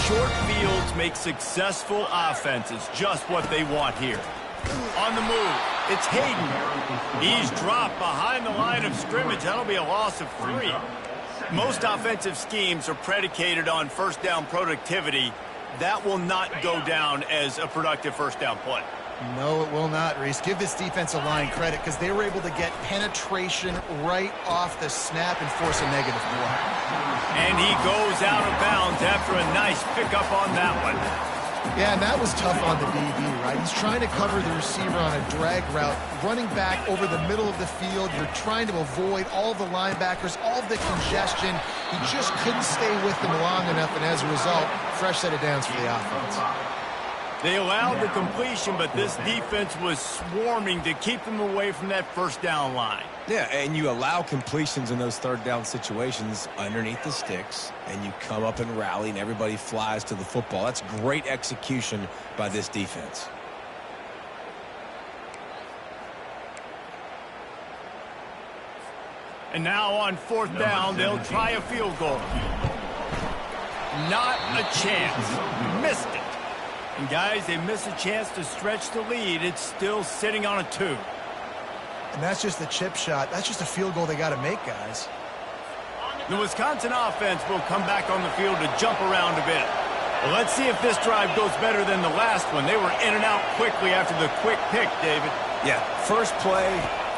Short fields make successful offenses just what they want here. On the move, it's Hayden. He's dropped behind the line of scrimmage. That'll be a loss of 3. Most offensive schemes are predicated on 1st down productivity. That will not go down as a productive 1st down play. No, it will not, Reese. Give this defensive line credit because they were able to get penetration right off the snap and force a negative play. And he goes out of bounds after a nice pickup on that one. Yeah, and that was tough on the DB, right? He's trying to cover the receiver on a drag route, running back over the middle of the field. You're trying to avoid all the linebackers, all the congestion. He just couldn't stay with them long enough, and as a result, fresh set of downs for the offense. They allowed the completion, but this defense was swarming to keep them away from that 1st down line. Yeah, and you allow completions in those 3rd down situations underneath the sticks, and you come up and rally, and everybody flies to the football. That's great execution by this defense. And now on 4th down, they'll try a field goal. Not a chance. Missed it. And guys, they miss a chance to stretch the lead. It's still sitting on a 2. And that's just a chip shot. That's just a field goal they got to make, guys. The Wisconsin offense will come back on the field to jump around a bit. Well, let's see if this drive goes better than the last one. They were in and out quickly after the quick pick, David. Yeah, first play,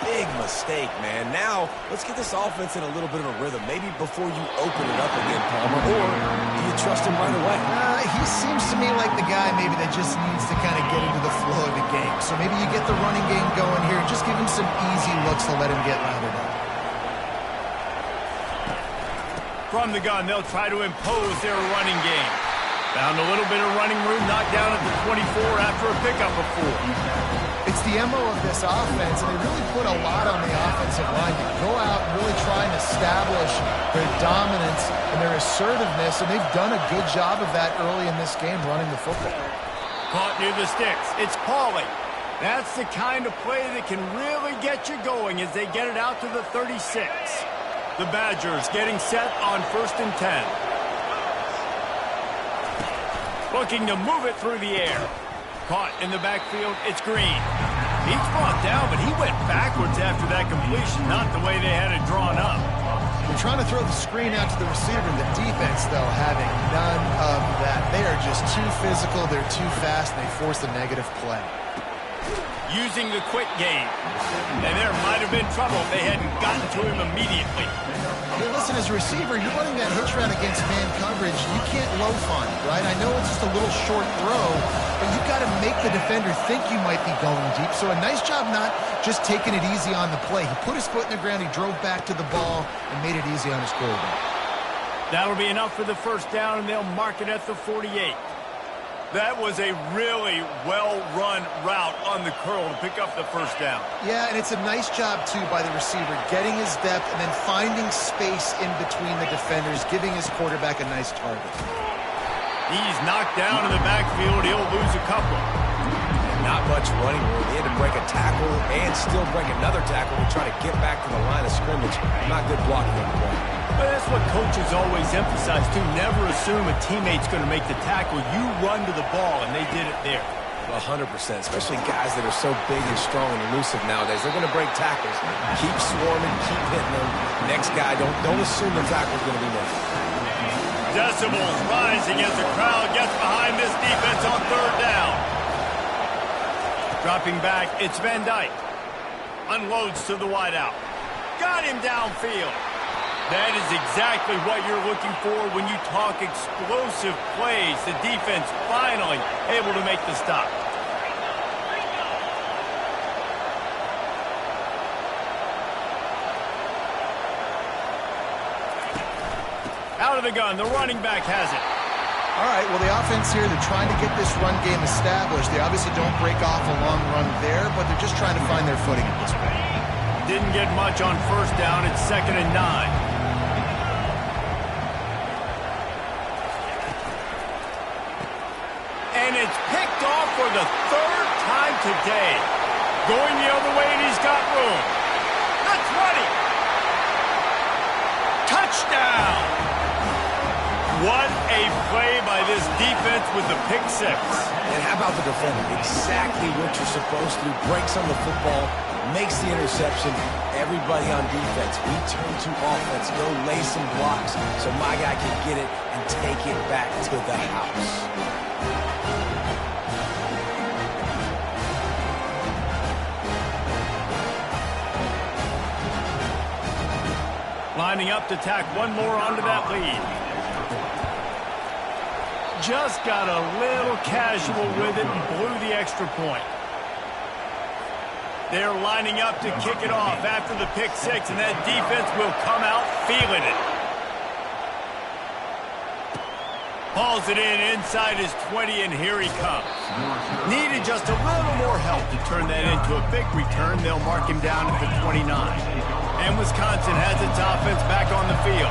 big mistake, man. Now, let's get this offense in a little bit of a rhythm. Maybe before you open it up again, Palmer, or do you trust him right away? He seems to me like the guy maybe that just needs to kind of get into the flow of the game. So maybe you get the running game going here and just give him some easy looks to let him get rounded up. From the gun, they'll try to impose their running game. Found a little bit of running room, knocked down at the 24 after a pickup of 4. It's the MO of this offense, and they really put a lot on the offensive line to go out and really try and establish their dominance and their assertiveness, and they've done a good job of that early in this game running the football. Caught near the sticks. It's Pauly. That's the kind of play that can really get you going as they get it out to the 36. The Badgers getting set on 1st and 10. Looking to move it through the air. Caught in the backfield, it's Green. He's brought down, but he went backwards after that completion, not the way they had it drawn up. They're trying to throw the screen out to the receiver, and the defense, though, having none of that. They are just too physical, they're too fast, and they force a negative play. Using the quick game. And there might have been trouble if they hadn't gotten to him immediately. Hey, listen, as a receiver, you're running that hitch route against man coverage. You can't loaf on it, right? I know it's just a little short throw, but you've got to make the defender think you might be going deep. So a nice job not just taking it easy on the play. He put his foot in the ground, he drove back to the ball, and made it easy on his quarterback. That'll be enough for the first down, and they'll mark it at the 48. That was a really well-run route on the curl to pick up the first down. Yeah, and it's a nice job, too, by the receiver, getting his depth and then finding space in between the defenders, giving his quarterback a nice target. He's knocked down in the backfield. He'll lose a couple. Not much running room. He had to break a tackle and still break another tackle to try to get back to the line of scrimmage. Not good blocking on the play. But that's what coaches always emphasize, too. Never assume a teammate's going to make the tackle. You run to the ball, and they did it there. 100%, especially guys that are so big and strong and elusive nowadays. They're going to break tackles. Keep swarming, keep hitting them. Next guy, don't assume the tackle's going to be made. Decibels rising as the crowd gets behind this defense on 3rd down. Dropping back, it's Van Dyke. Unloads to the wideout. Got him downfield. That is exactly what you're looking for when you talk explosive plays. The defense finally able to make the stop. Out of the gun, the running back has it. All right, well, the offense here, they're trying to get this run game established. They obviously don't break off a long run there, but they're just trying to find their footing at this point. Didn't get much on 1st down. It's 2nd and 9. And it's picked off for the 3rd time today. Going the other way, and he's got room. The 20. Touchdown. What a play by this defense with the pick 6. And how about the defender? Exactly what you're supposed to do. Breaks on the football, makes the interception. Everybody on defense, we turn to offense. Go lay some blocks so my guy can get it and take it back to the house. Lining up to tack one more onto that lead. Just got a little casual with it and blew the extra point. They're lining up to kick it off after the pick 6, and that defense will come out feeling it. Hauls it in inside his 20, and here he comes. Needed just a little more help to turn that into a big return. They'll mark him down at the 29. And Wisconsin has its offense back on the field.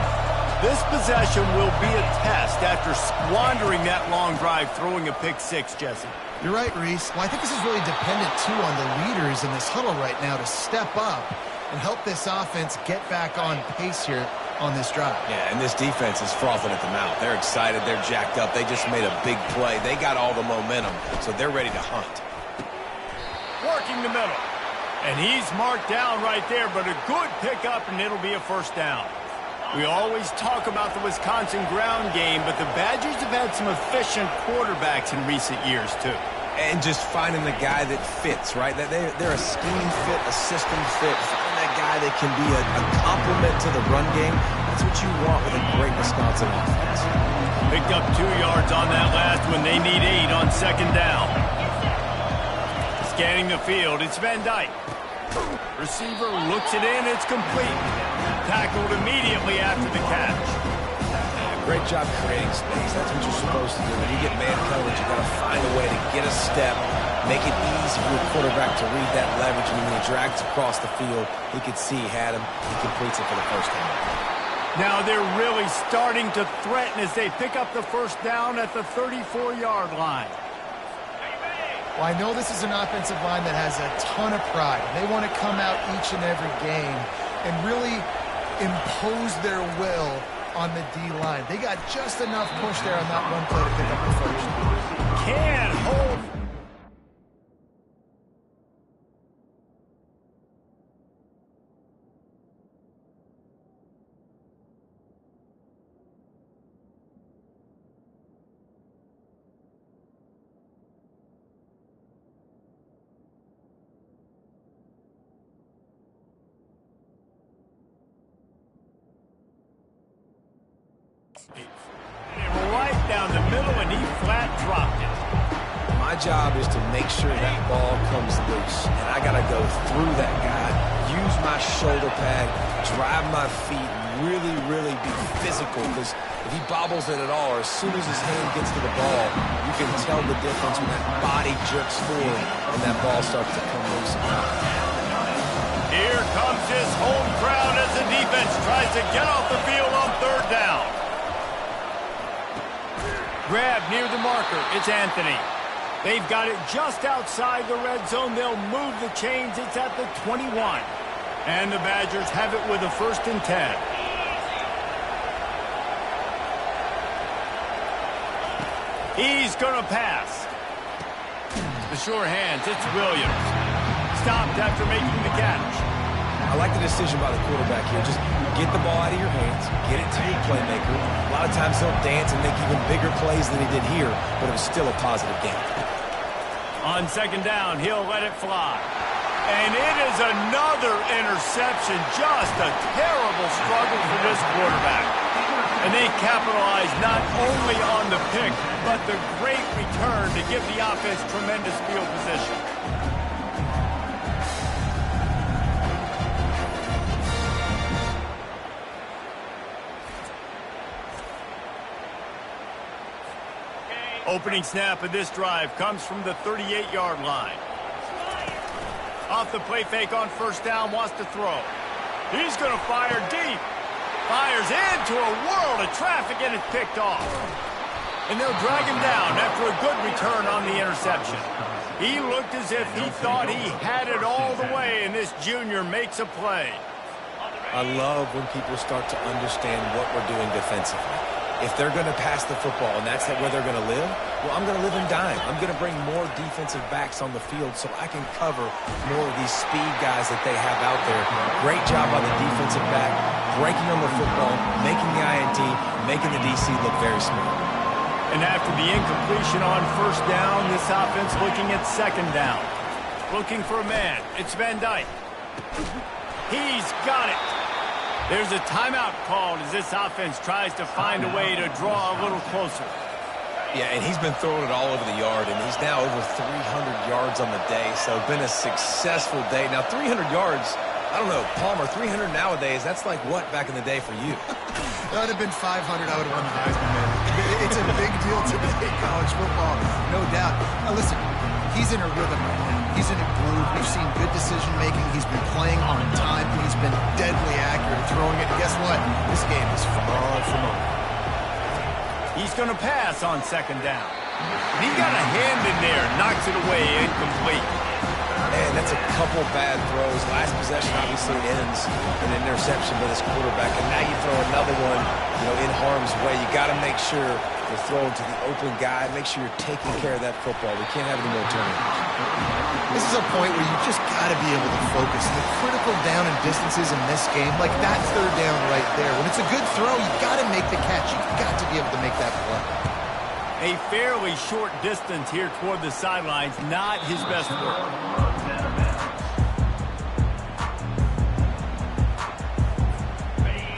This possession will be a test after squandering that long drive, throwing a pick 6, Jesse. You're right, Reese. Well, I think this is really dependent, too, on the leaders in this huddle right now to step up and help this offense get back on pace here on this drive. Yeah, and this defense is frothing at the mouth. They're excited. They're jacked up. They just made a big play. They got all the momentum, so they're ready to hunt. Working the middle. And he's marked down right there, but a good pickup, and it'll be a 1st down. We always talk about the Wisconsin ground game, but the Badgers have had some efficient quarterbacks in recent years, too. And just finding the guy that fits, right? They're a scheme fit, a system fit. Finding that guy that can be a complement to the run game. That's what you want with a great Wisconsin offense. Picked up 2 yards on that last when they need 8 on second down. Scanning the field, it's Van Dyke. Receiver looks it in, it's complete. Tackled immediately after the catch. Great job creating space. That's what you're supposed to do. When you get man coverage, you got to find a way to get a step, make it easy for your quarterback to read that leverage, and when he drags across the field, he could see he had him. He completes it for the first time. Now they're really starting to threaten as they pick up the first down at the 34-yard line. Well, I know this is an offensive line that has a ton of pride. They want to come out each and every game and really impose their will on the D-line. They got just enough push there on that one play to pick up the first. Can't hold. Right down the middle, and he flat dropped it. My job is to make sure that ball comes loose, and I got to go through that guy, use my shoulder pad, drive my feet, really, really be physical, because if he bobbles it at all, or as soon as his hand gets to the ball, you can tell the difference when that body jerks forward and that ball starts to come loose. Here comes his home crowd as the defense tries to get off the field on third down. Grab near the marker. It's Anthony. They've got it just outside the red zone. They'll move the chains. It's at the 21. And the Badgers have it with a 1st and 10. He's going to pass. The sure hands. It's Williams. Stopped after making the catch. I like the decision by the quarterback here. Just get the ball out of your hands, get it to your playmaker. A lot of times he'll dance and make even bigger plays than he did here, but it was still a positive game. On second down, he'll let it fly. And it is another interception. Just a terrible struggle for this quarterback. And they capitalize not only on the pick, but the great return to give the offense tremendous field position. Opening snap of this drive comes from the 38-yard line. Off the play fake on first down, wants to throw. He's going to fire deep. Fires into a world of traffic, and it's picked off. And they'll drag him down after a good return on the interception. He looked as if he thought he had it all the way, and this junior makes a play. I love when people start to understand what we're doing defensively. If they're going to pass the football and that's where they're going to live, well, I'm going to live in dime. I'm going to bring more defensive backs on the field so I can cover more of these speed guys that they have out there. Great job on the defensive back, breaking on the football, making the INT, making the DC look very smart. And after the incompletion on first down, this offense looking at second down. Looking for a man. It's Van Dyke. He's got it. There's a timeout called as this offense tries to find a way to draw a little closer. Yeah, and he's been throwing it all over the yard, and he's now over 300 yards on the day, so been a successful day. Now, 300 yards, I don't know, Palmer, 300 nowadays, that's like what back in the day for you? That would have been 500. I would have won the Heisman, man. It's a big deal today in college football, no doubt. Now, listen, he's in a rhythm right now. He's in a groove. We've seen good decision-making. He's been playing on time. He's been deadly accurate at throwing it. And guess what? This game is far from over. He's going to pass on second down. He got a hand in there, knocks it away, incomplete. Man, that's a couple bad throws. Last possession obviously ends in an interception by this quarterback, and now you throw another one, in harm's way. You got to make sure you're throwing to the open guy. Make sure you're taking care of that football. We can't have any more turnovers. This is a point where you just got to be able to focus. The critical down and distances in this game, like that third down right there. When it's a good throw, you got to make the catch. You've got to be able to make that play. A fairly short distance here toward the sidelines, not his best work.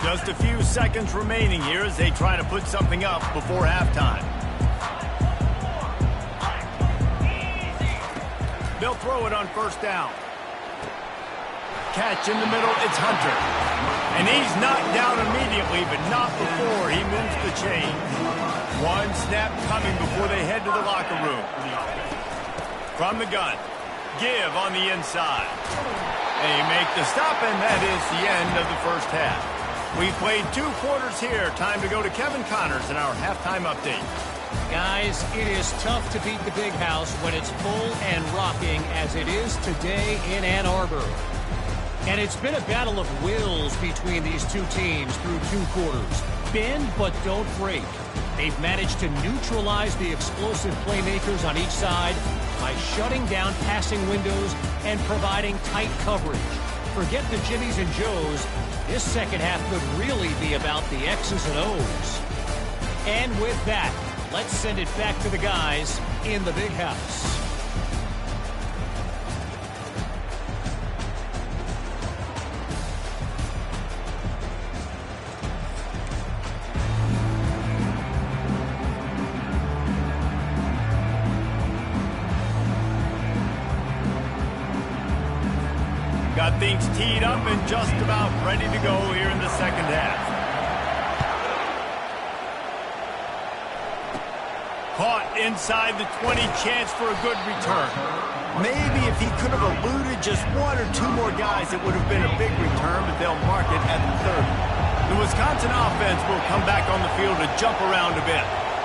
Just a few seconds remaining here as they try to put something up before halftime. They'll throw it on first down. Catch in the middle, it's Hunter. And he's knocked down immediately, but not before he moves the chain. One snap coming before they head to the locker room. From the gun, give on the inside. They make the stop, and that is the end of the first half. We've played 2 quarters here. Time to go to Kevin Connors in our halftime update. Guys, it is tough to beat the big house when it's full and rocking as it is today in Ann Arbor. And it's been a battle of wills between these two teams through 2 quarters. Bend but don't break. They've managed to neutralize the explosive playmakers on each side by shutting down passing windows and providing tight coverage. Forget the Jimmies and Joes. This second half could really be about the X's and O's. And with that, let's send it back to the guys in the big house. Got things teed up and just about ready to go here in the second half. Caught inside the 20, chance for a good return. Maybe if he could have eluded just 1 or 2 more guys, it would have been a big return, but they'll mark it at the 30. The Wisconsin offense will come back on the field to jump around a bit.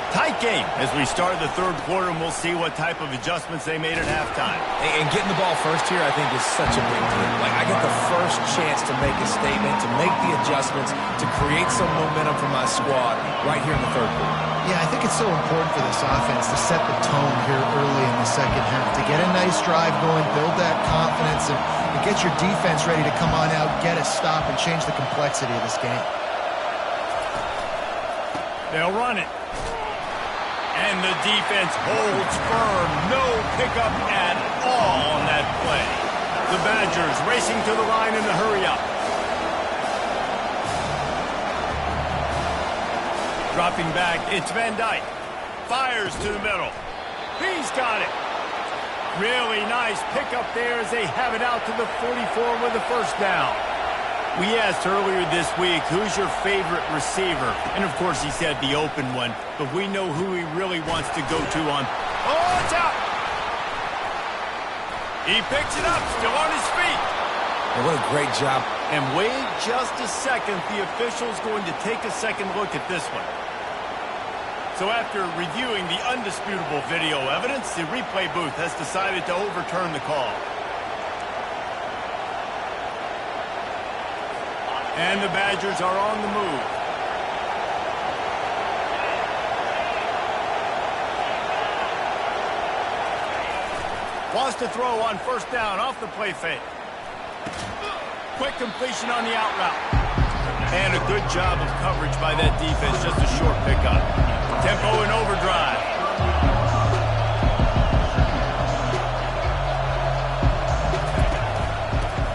Tight game as we start the 3rd quarter, and we'll see what type of adjustments they made at halftime. And getting the ball first here, I think, is such a big deal. Like, I get the first chance to make a statement, to make the adjustments, to create some momentum for my squad right here in the 3rd quarter. Yeah, I think it's so important for this offense to set the tone here early in the second half, to get a nice drive going, build that confidence, and get your defense ready to come on out, get a stop, and change the complexity of this game. They'll run it. And the defense holds firm. No pickup at all on that play. The Badgers racing to the line in the hurry-up. Dropping back, it's Van Dyke. Fires to the middle. He's got it. Really nice pickup there as they have it out to the 44 with the first down. We asked earlier this week, who's your favorite receiver? And, of course, he said the open one. But we know who he really wants to go to on. Oh, it's out! He picks it up, still on his feet. Well, what a great job. And wait just a second. The official's going to take a second look at this one. So after reviewing the undisputable video evidence, the replay booth has decided to overturn the call. And the Badgers are on the move. Wants to throw on first down off the play fake. Quick completion on the out route. And a good job of coverage by that defense. Just a short pickup. Tempo in overdrive.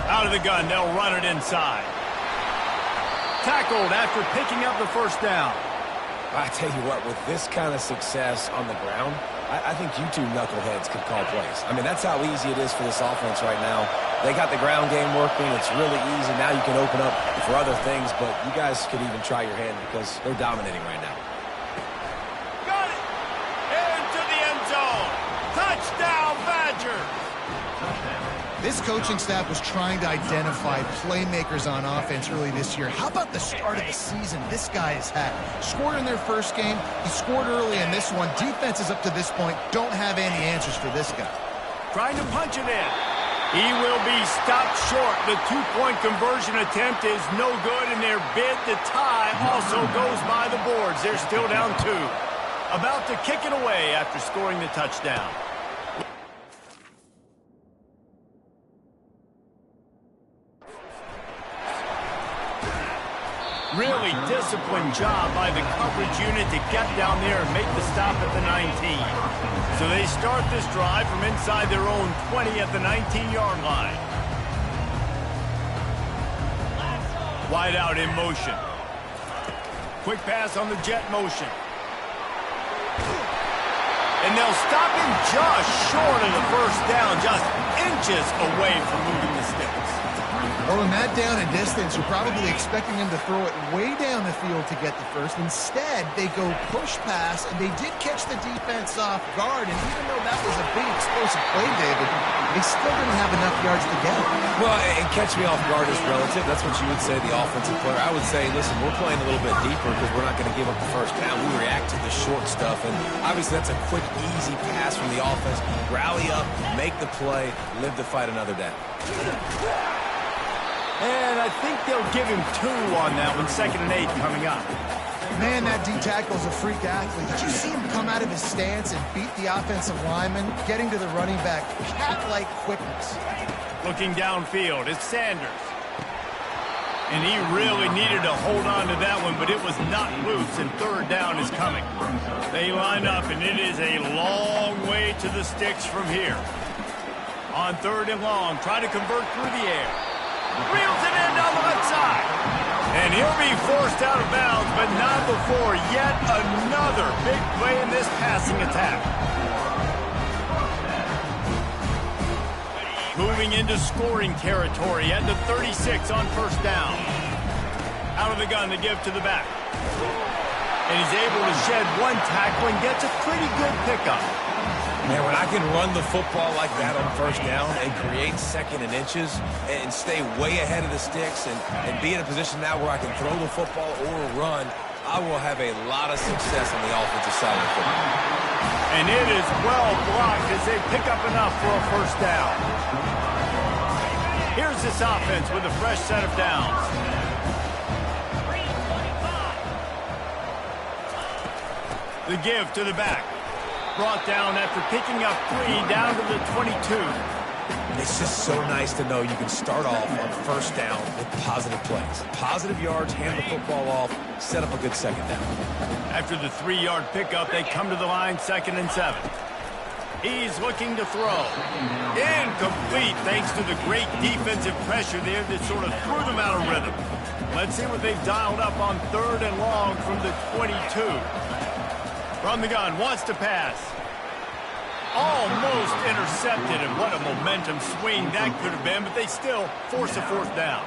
Out of the gun, they'll run it inside. Tackled after picking up the first down. I tell you what, with this kind of success on the ground, I think you two knuckleheads could call plays. I mean, that's how easy it is for this offense right now. They got the ground game working. It's really easy. Now you can open up for other things, but you guys could even try your hand because they're dominating right now. Got it! Into the end zone. Touchdown, Badgers! This coaching staff was trying to identify playmakers on offense early this year. How about the start of the season this guy has had? Scored in their first game. He scored early in this one. Defenses up to this point don't have any answers for this guy. Trying to punch it in. He will be stopped short. The two-point conversion attempt is no good, and their bid to tie also goes by the boards. They're still down 2. About to kick it away after scoring the touchdown. Really disciplined job by the coverage unit to get down there and make the stop at the 19. So they start this drive from inside their own 20 at the 19-yard line. Wide out in motion. Quick pass on the jet motion. And they'll stop him just short of the first down, just inches away from moving the sticks. Well, in that down and distance, you're probably expecting him to throw it way down the field to get the first. Instead, they go push pass, and they did catch the defense off guard. And even though that was a big explosive play, David, they still didn't have enough yards to get it. Well, and catch me off guard is relative. That's what you would say, the offensive player. I would say, listen, we're playing a little bit deeper because we're not going to give up the first down. We react to the short stuff, and obviously that's a quick, easy pass from the offense. Rally up, make the play, live to fight another down. And I think they'll give him 2 on that one, 2nd and 8 coming up. Man, that D-tackle's a freak athlete. Did you see him come out of his stance and beat the offensive lineman, getting to the running back, cat-like quickness? Looking downfield, it's Sanders. And he really needed to hold on to that one, but it was not loose, and 3rd down is coming. They line up, and it is a long way to the sticks from here. On 3rd and long, try to convert through the air. Reels it in down the left side. And he'll be forced out of bounds, but not before yet another big play in this passing attack. Moving into scoring territory at the 36 on 1st down. Out of the gun to give to the back. And he's able to shed 1 tackle and gets a pretty good pickup. Man, when I can run the football like that on 1st down and create 2nd and inches and stay way ahead of the sticks and be in a position now where I can throw the football or run, I will have a lot of success on the offensive side of the football. And it is well blocked as they pick up enough for a 1st down. Here's this offense with a fresh set of downs. The give to the back. Brought down after picking up 3 down to the 22. It's just so nice to know you can start off on 1st down with positive plays. Positive yards, hand the football off, set up a good 2nd down. After the 3-yard pickup, they come to the line 2nd and 7. He's looking to throw. Incomplete thanks to the great defensive pressure there that sort of threw them out of rhythm. Let's see what they've dialed up on 3rd and long from the 22. From the gun, wants to pass. Almost intercepted, and what a momentum swing that could have been, but they still force a 4th down.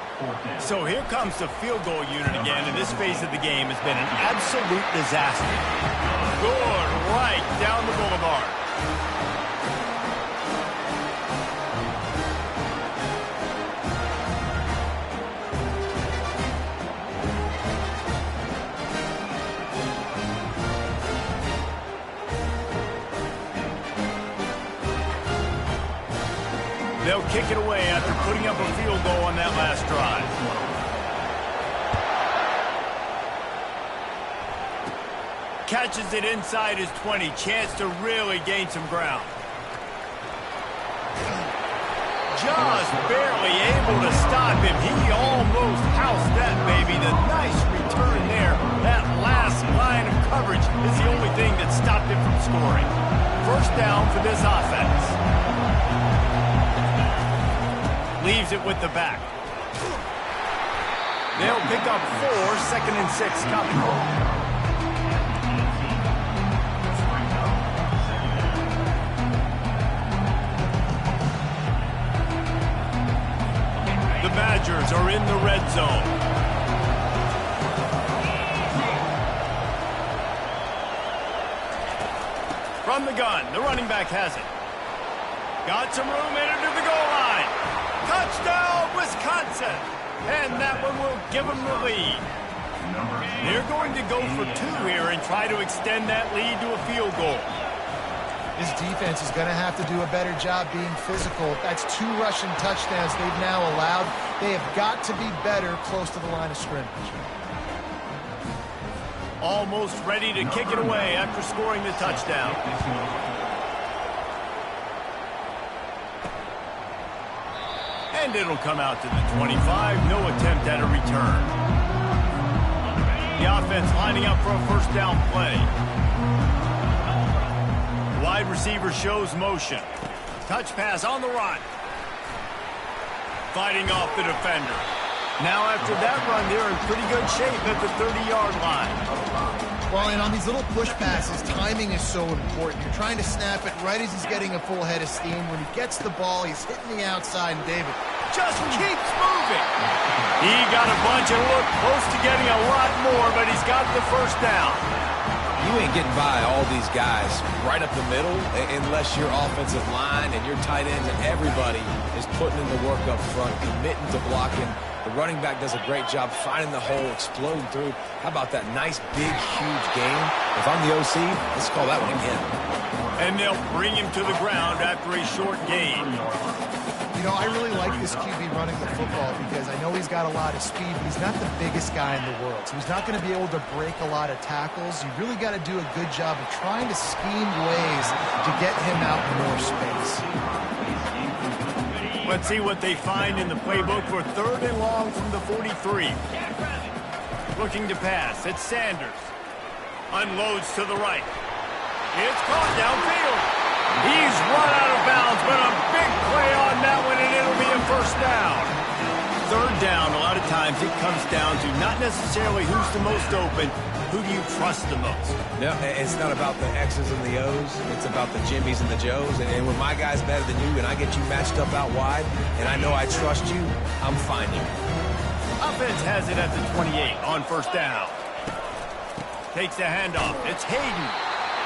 So here comes the field goal unit again, and this phase of the game has been an absolute disaster. Good right down the boulevard. They'll kick it away after putting up a field goal on that last drive. Catches it inside his 20. Chance to really gain some ground. Just barely able to stop him. He almost housed that baby. The nice return there. That last line of coverage is the only thing that stopped him from scoring. 1st down for this offense. Leaves it with the back. They'll pick up 4, 2nd and 6 coming. The Badgers are in the red zone. From the gun, the running back has it. Got some room in to the goal line. Touchdown, Wisconsin! And that one will give them the lead. They're going to go for 2 here and try to extend that lead to a field goal. This defense is going to have to do a better job being physical. That's 2 rushing touchdowns they've now allowed. They have got to be better close to the line of scrimmage. Almost ready to kick it away after scoring the touchdown. And it'll come out to the 25. No attempt at a return. The offense lining up for a first down play. Wide receiver shows motion. Touch pass on the run. Fighting off the defender. Now after that run, they're in pretty good shape at the 30-yard line. Well, and on these little push passes, timing is so important. You're trying to snap it right as he's getting a full head of steam. When he gets the ball, he's hitting the outside, and David just keeps moving. He got a bunch and looked close to getting a lot more, but he's got the first down. You ain't getting by all these guys right up the middle unless your offensive line and your tight ends and everybody is putting in the work up front, committing to blocking. The running back does a great job finding the hole, exploding through. How about that nice, big, huge game? If I'm the OC, let's call that one again. And they'll bring him to the ground after a short gain. You know, I really like this QB running the football because I know he's got a lot of speed, but he's not the biggest guy in the world. So he's not going to be able to break a lot of tackles. You really got to do a good job of trying to scheme ways to get him out in more space. Let's see what they find in the playbook for 3rd and long from the 43. Looking to pass. It's Sanders. Unloads to the right. It's caught downfield. He's run out of bounds, but a big play on that one, and it'll be a first down. 3rd down, a lot of times it comes down to not necessarily who's the most open, who do you trust the most? No, it's not about the X's and the O's. It's about the Jimmys and the Joes. And when my guy's better than you and I get you matched up out wide and I know I trust you, I'm finding you. Offense has it at the 28 on first down. Takes the handoff. It's Hayden.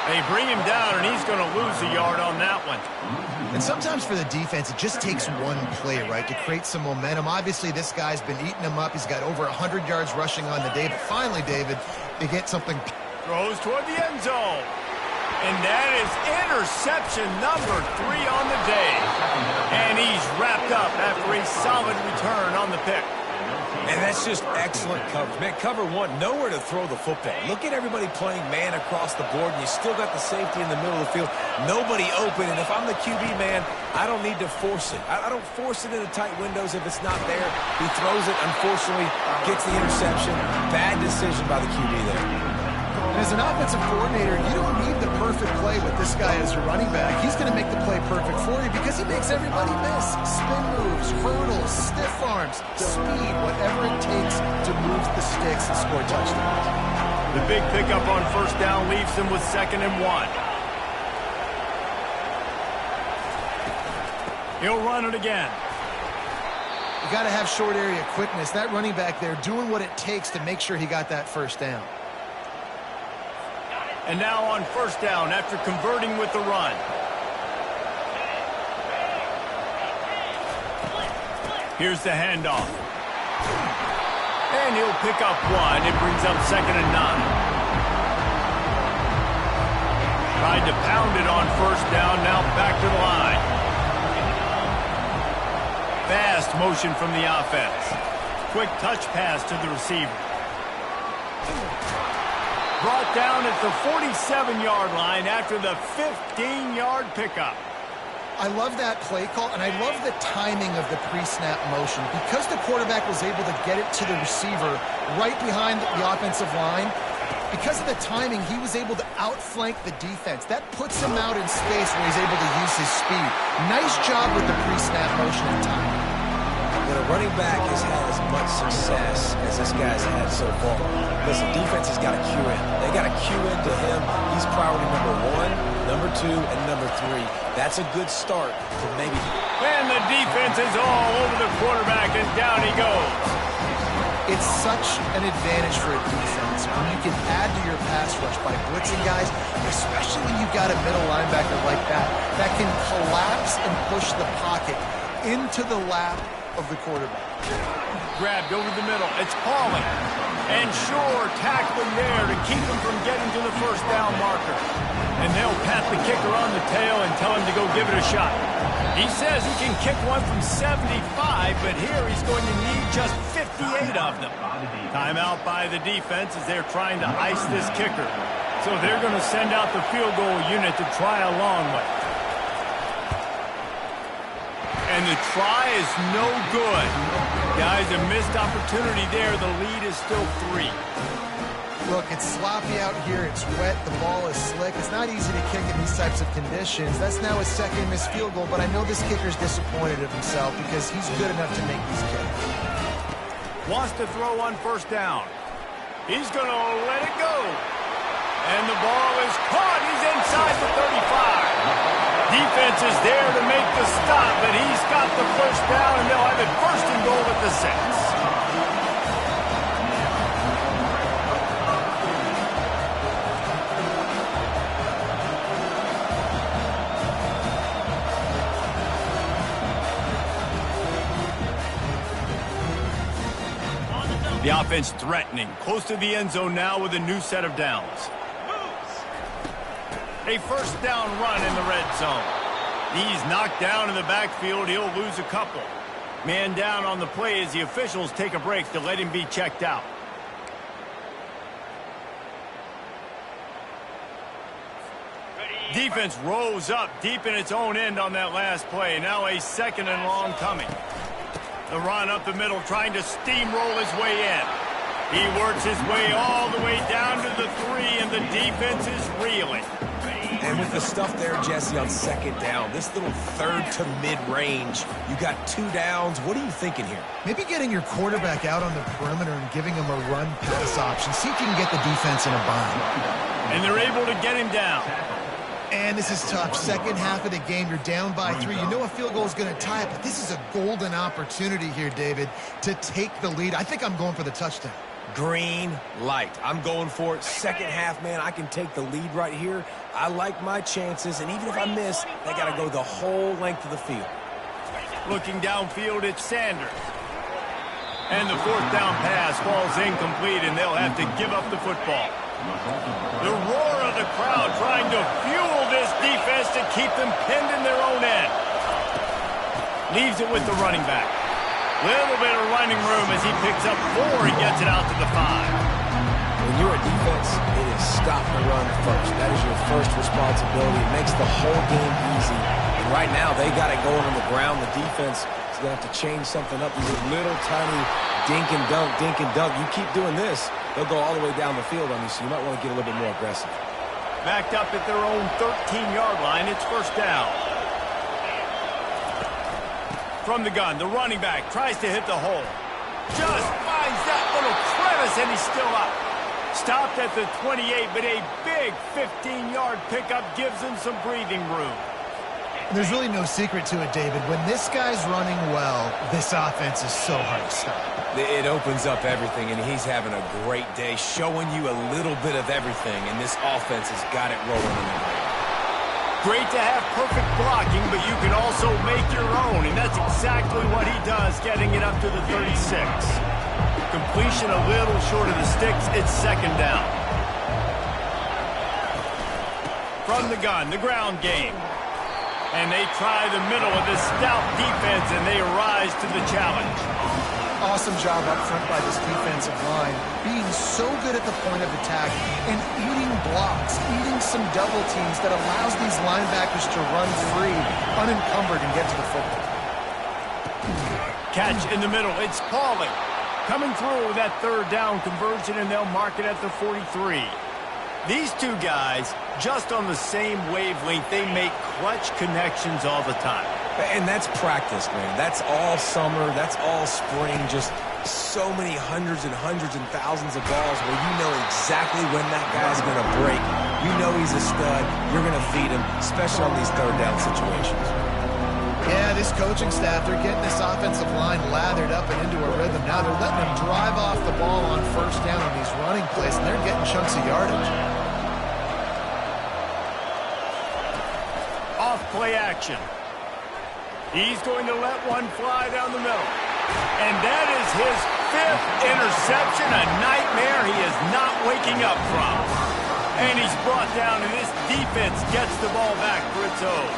They bring him down, and he's going to lose a yard on that one. And sometimes for the defense, it just takes one play, right, to create some momentum. Obviously, this guy's been eating them up. He's got over 100 yards rushing on the day. But finally, David, they get something. Throws toward the end zone. And that is interception number 3 on the day. And he's wrapped up after a solid return on the pick. And that's just excellent coverage. Man, cover one, nowhere to throw the football. Look at everybody playing man across the board, and you still got the safety in the middle of the field. Nobody open, and if I'm the QB, man, I don't need to force it. I don't force it into tight windows if it's not there. He throws it, unfortunately, gets the interception. Bad decision by the QB there. And as an offensive coordinator, you don't need the perfect play with this guy as your running back. He's going to make the play perfect for you because he makes everybody miss. Spin moves, hurdles, stiff arms, speed, whatever it takes to move the sticks and score touchdowns. The big pickup on first down leaves him with 2nd and 1. He'll run it again. You got to have short area quickness. That running back there doing what it takes to make sure he got that first down. And now on first down after converting with the run. Here's the handoff. And he'll pick up 1. It brings up 2nd and 9. Tried to pound it on first down, now back to the line. Fast motion from the offense. Quick touch pass to the receiver. Brought down at the 47-yard line after the 15-yard pickup. I love that play call, and I love the timing of the pre-snap motion. Because the quarterback was able to get it to the receiver right behind the offensive line, because of the timing, he was able to outflank the defense. That puts him out in space where he's able to use his speed. Nice job with the pre-snap motion and timing. When a running back has had as much success as this guy's had so far, listen, defense has got to cue in. They got to cue into him. He's priority number 1, number 2, and number 3. That's a good start to maybe. And the defense is all over the quarterback, and down he goes. It's such an advantage for a defense when you can add to your pass rush by blitzing guys, especially when you've got a middle linebacker like that can collapse and push the pocket into the lap of the quarterback. Grabbed over the middle. It's Pauling. And Shore tackling there to keep him from getting to the first down marker. And they'll pat the kicker on the tail and tell him to go give it a shot. He says he can kick one from 75, but here he's going to need just 58 of them. Timeout by the defense as they're trying to ice this kicker. So they're going to send out the field goal unit to try a long one. And the try is no good. Guys, a missed opportunity there. The lead is still 3. Look, it's sloppy out here. It's wet. The ball is slick. It's not easy to kick in these types of conditions. That's now his second missed field goal, but I know this kicker's disappointed of himself because he's good enough to make these kicks. Wants to throw on first down. He's going to let it go. And the ball is caught. He's inside the 35. Defense is there to make the stop, but he's got the first down, and they'll have it first and goal at the 6. The offense threatening, close to the end zone now with a new set of downs. A first down run in the red zone. He's knocked down in the backfield. He'll lose a couple. Man down on the play as the officials take a break to let him be checked out. Defense rose up deep in its own end on that last play. Now a second and long coming. The run up the middle, trying to steamroll his way in. He works his way all the way down to the 3, and the defense is reeling. And with the stuff there, Jesse, on second down, this little third to mid-range, you got 2 downs. What are you thinking here? Maybe getting your quarterback out on the perimeter and giving him a run-pass option. See if you can get the defense in a bind. And they're able to get him down. And this is tough. Second half of the game, you're down by 3. You know a field goal is going to tie it, but this is a golden opportunity here, David, to take the lead. I think I'm going for the touchdown. Green light. I'm going for it. Second half, man, I can take the lead right here. I like my chances, and even if I miss, they got to go the whole length of the field. Looking downfield, it's Sanders. And the fourth down pass falls incomplete, and they'll have to give up the football. The roar of the crowd trying to fuel this defense to keep them pinned in their own end. Leaves it with the running back. Little bit of running room as he picks up 4 and gets it out to the 5. When you're a defense, it is stop the run first. That is your first responsibility. It makes the whole game easy. And right now, they got it going on the ground. The defense is going to have to change something up. These are little tiny dink and dunk, dink and dunk. You keep doing this, they'll go all the way down the field on you, so you might want to get a little bit more aggressive. Backed up at their own 13-yard line, it's first down. From the gun, the running back tries to hit the hole. Just finds that little crevice, and he's still up. Stopped at the 28, but a big 15-yard pickup gives him some breathing room. There's really no secret to it, David. When this guy's running well, this offense is so hard to stop. It opens up everything, and he's having a great day, showing you a little bit of everything, and this offense has got it rolling in the game. Great to have perfect blocking, but you can also make your own, and that's exactly what he does, getting it up to the 36. Completion a little short of the sticks. It's second down. From the gun, the ground game. And they try the middle of this stout defense, and they rise to the challenge. Awesome job up front by this defensive line, being so good at the point of attack and eating blocks, eating some double teams that allows these linebackers to run free, unencumbered, and get to the football. Catch in the middle. It's Pauling. Coming through with that third down conversion, and they'll mark it at the 43. These two guys, just on the same wavelength, they make clutch connections all the time. And that's practice, man. That's all summer. That's all spring. Just so many hundreds and thousands of balls where you know exactly when that guy's going to break. You know he's a stud. You're going to feed him, especially on these third down situations. Yeah, this coaching staff, they're getting this offensive line lathered up and into a rhythm. Now they're letting them drive off the ball on first down on these running plays, and they're getting chunks of yardage. Off play action. He's going to let one fly down the middle. And that is his 5th interception, a nightmare he is not waking up from. And he's brought down, and this defense gets the ball back for its own.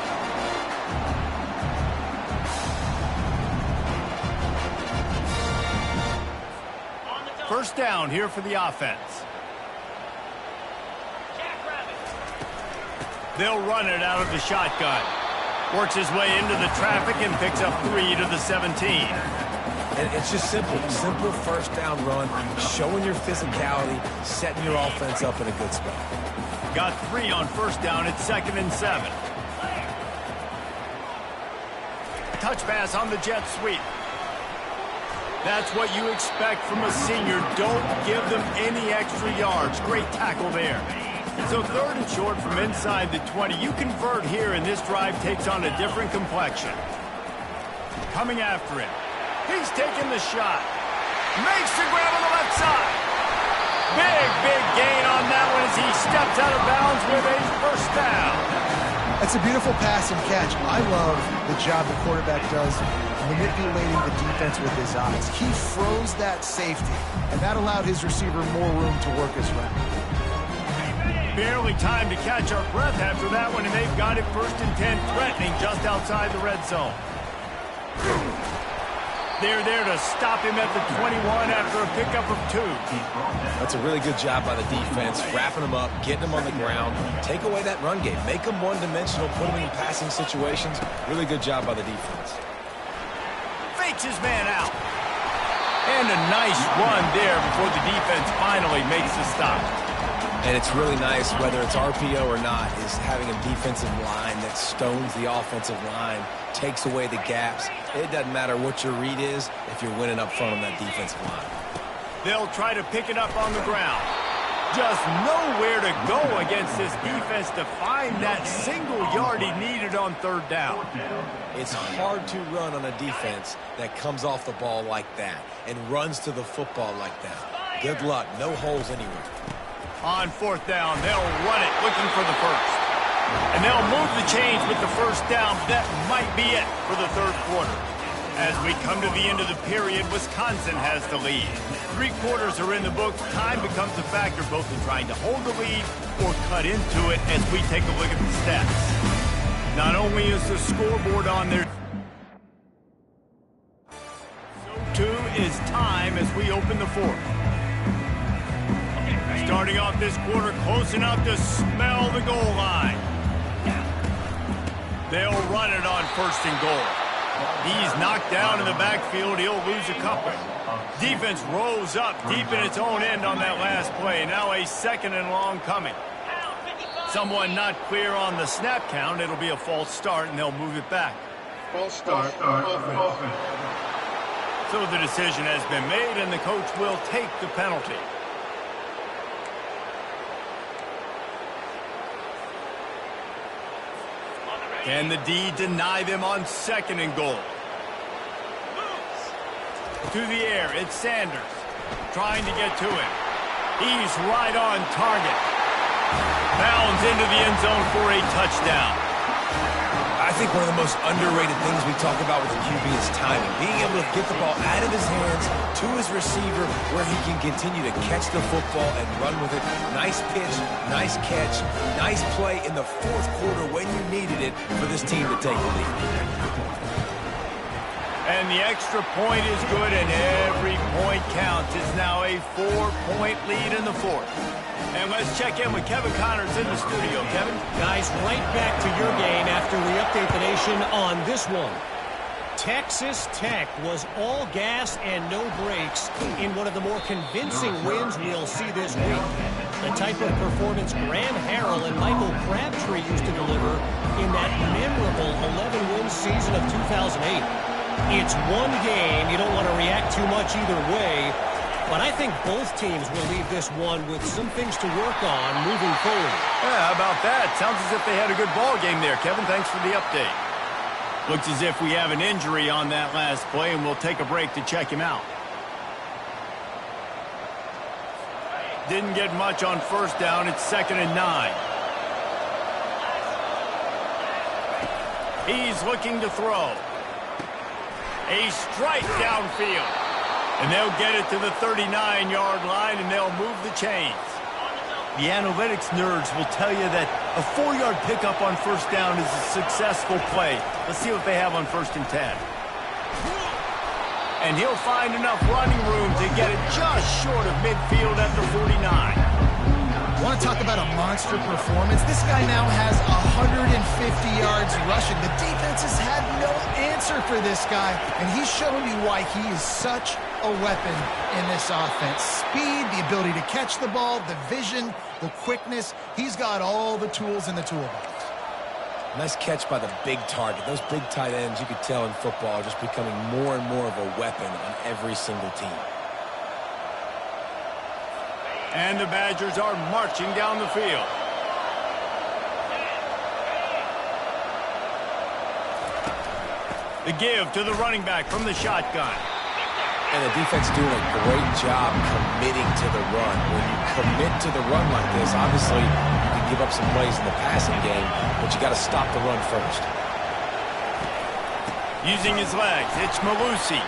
First down here for the offense. They'll run it out of the shotgun. Works his way into the traffic and picks up 3 to the 17. And it's just simple first down run, showing your physicality, setting your offense up in a good spot. Got 3 on first down. It's 2nd and 7. Touch pass on the jet sweep. That's what you expect from a senior. Don't give them any extra yards. Great tackle there. So 3rd and short from inside the 20. You convert here, and this drive takes on a different complexion. Coming after him. He's taking the shot. Makes the grab on the left side. Big gain on that one as he steps out of bounds with a first down. That's a beautiful pass and catch. I love the job the quarterback does manipulating the defense with his eyes. He froze that safety, and that allowed his receiver more room to work his route. Barely time to catch our breath after that one, and they've got it 1st and 10, threatening just outside the red zone. They're there to stop him at the 21 after a pickup of 2. That's a really good job by the defense, wrapping him up, getting him on the ground, take away that run game, make him one-dimensional, put him in passing situations. Really good job by the defense. Fakes his man out. And a nice run there before the defense finally makes the stop. And it's really nice, whether it's RPO or not, is having a defensive line that stones the offensive line, takes away the gaps. It doesn't matter what your read is if you're winning up front on that defensive line. They'll try to pick it up on the ground. Just nowhere to go against this defense to find that single yard he needed on 3rd down. It's hard to run on a defense that comes off the ball like that and runs to the football like that. Good luck. No holes anywhere. On 4th down, they'll run it, looking for the first. And they'll move the chains with the first down. That might be it for the 3rd quarter. As we come to the end of the period, Wisconsin has the lead. 3 quarters are in the books. Time becomes a factor both in trying to hold the lead or cut into it as we take a look at the stats. Not only is the scoreboard on there, so too is time as we open the 4th. Starting off this quarter close enough to smell the goal line. They'll run it on 1st and goal. He's knocked down in the backfield. He'll lose a couple. Defense rose up deep in its own end on that last play. Now a 2nd and long coming. Someone not clear on the snap count. It'll be a false start, and they'll move it back. False start. Offense. So the decision has been made, and the coach will take the penalty. Can the D deny them on 2nd and goal? To the air, it's Sanders. Trying to get to him. He's right on target. Bounds into the end zone for a touchdown. I think one of the most underrated things we talk about with the QB is timing. Being able to get the ball out of his hands to his receiver where he can continue to catch the football and run with it. Nice pitch, nice catch, nice play in the 4th quarter when you needed it for this team to take the lead. And the extra point is good, and every point counts. It's now a 4-point lead in the 4th. And let's check in with Kevin Connors in the studio. Kevin? Guys, right back to your game after we update the nation on this one. Texas Tech was all gas and no brakes in one of the more convincing wins we'll see this week. The type of performance Graham Harrell and Michael Crabtree used to deliver in that memorable 11-win season of 2008. It's one game. You don't want to react too much either way. But I think both teams will leave this one with some things to work on moving forward. Yeah, how about that? Sounds as if they had a good ball game there, Kevin. Thanks for the update. Looks as if we have an injury on that last play, and we'll take a break to check him out. Didn't get much on 1st down. It's 2nd and 9. He's looking to throw. A strike downfield. And they'll get it to the 39-yard line, and they'll move the chains. The analytics nerds will tell you that a 4-yard pickup on 1st down is a successful play. Let's see what they have on 1st and 10. And he'll find enough running room to get it just short of midfield at the 49. Want to talk about a monster performance? This guy now has 150 yards rushing. The defense has had no answer for this guy, and he's showing you why he is such a weapon in this offense. Speed, the ability to catch the ball, the vision, the quickness. He's got all the tools in the toolbox. Nice catch by the big target. Those big tight ends, you could tell in football, are just becoming more and more of a weapon on every single team. And the Badgers are marching down the field. The give to the running back from the shotgun. And the defense doing a great job committing to the run. When you commit to the run like this, obviously you can give up some plays in the passing game, but you got to stop the run first. Using his legs, it's Malusi.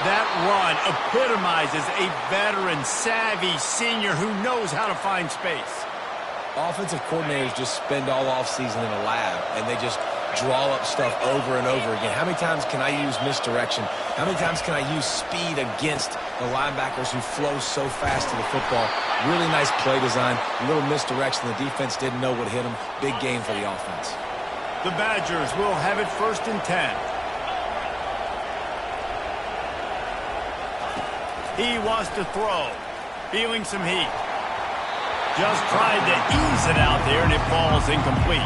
That run epitomizes a veteran, savvy senior who knows how to find space. Offensive coordinators just spend all offseason in a lab, and they just draw up stuff over and over again. How many times can I use misdirection? How many times can I use speed against the linebackers who flow so fast to the football? Really nice play design, a little misdirection. The defense didn't know what hit them. Big gain for the offense. The Badgers will have it 1st and 10. He wants to throw. Feeling some heat. Just tried to ease it out there, and it falls incomplete.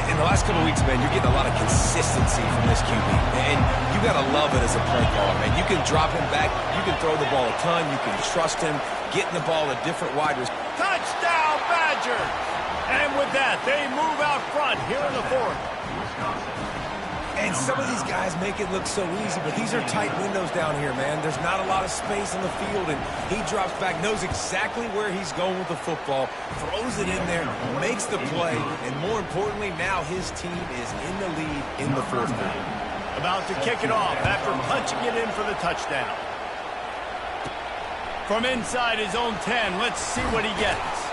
In the last couple of weeks, man, you're getting a lot of consistency from this QB. And you got to love it as a play caller, man. You can drop him back. You can throw the ball a ton. You can trust him. Getting the ball to different wide receivers. Touchdown, Badgers! And with that, they move out front here in the 4th. And some of these guys make it look so easy, but these are tight windows down here, man. There's not a lot of space in the field, and he drops back, knows exactly where he's going with the football, throws it in there, makes the play, and more importantly, now his team is in the lead in the 4th quarter. About to kick it off after punching it in for the touchdown. From inside his own 10, let's see what he gets.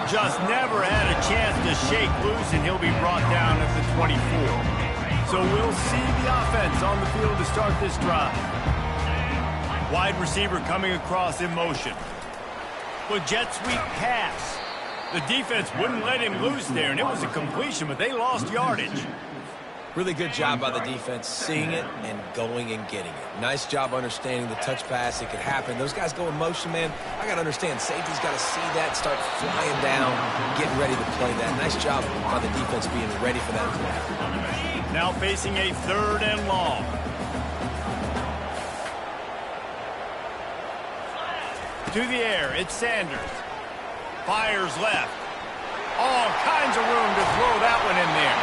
Just never had a chance to shake loose, and he'll be brought down at the 24. So we'll see the offense on the field to start this drive. Wide receiver coming across in motion. With jet sweep pass. The defense wouldn't let him loose there, and it was a completion, but they lost yardage. Really good job by the defense, seeing it and going and getting it. Nice job understanding the touch pass. It could happen. Those guys go in motion, man. I got to understand, safety's got to see that, start flying down, getting ready to play that. Nice job by the defense being ready for that play. Now facing a 3rd and long. To the air, it's Sanders. Fires left. All kinds of room to throw that one in there.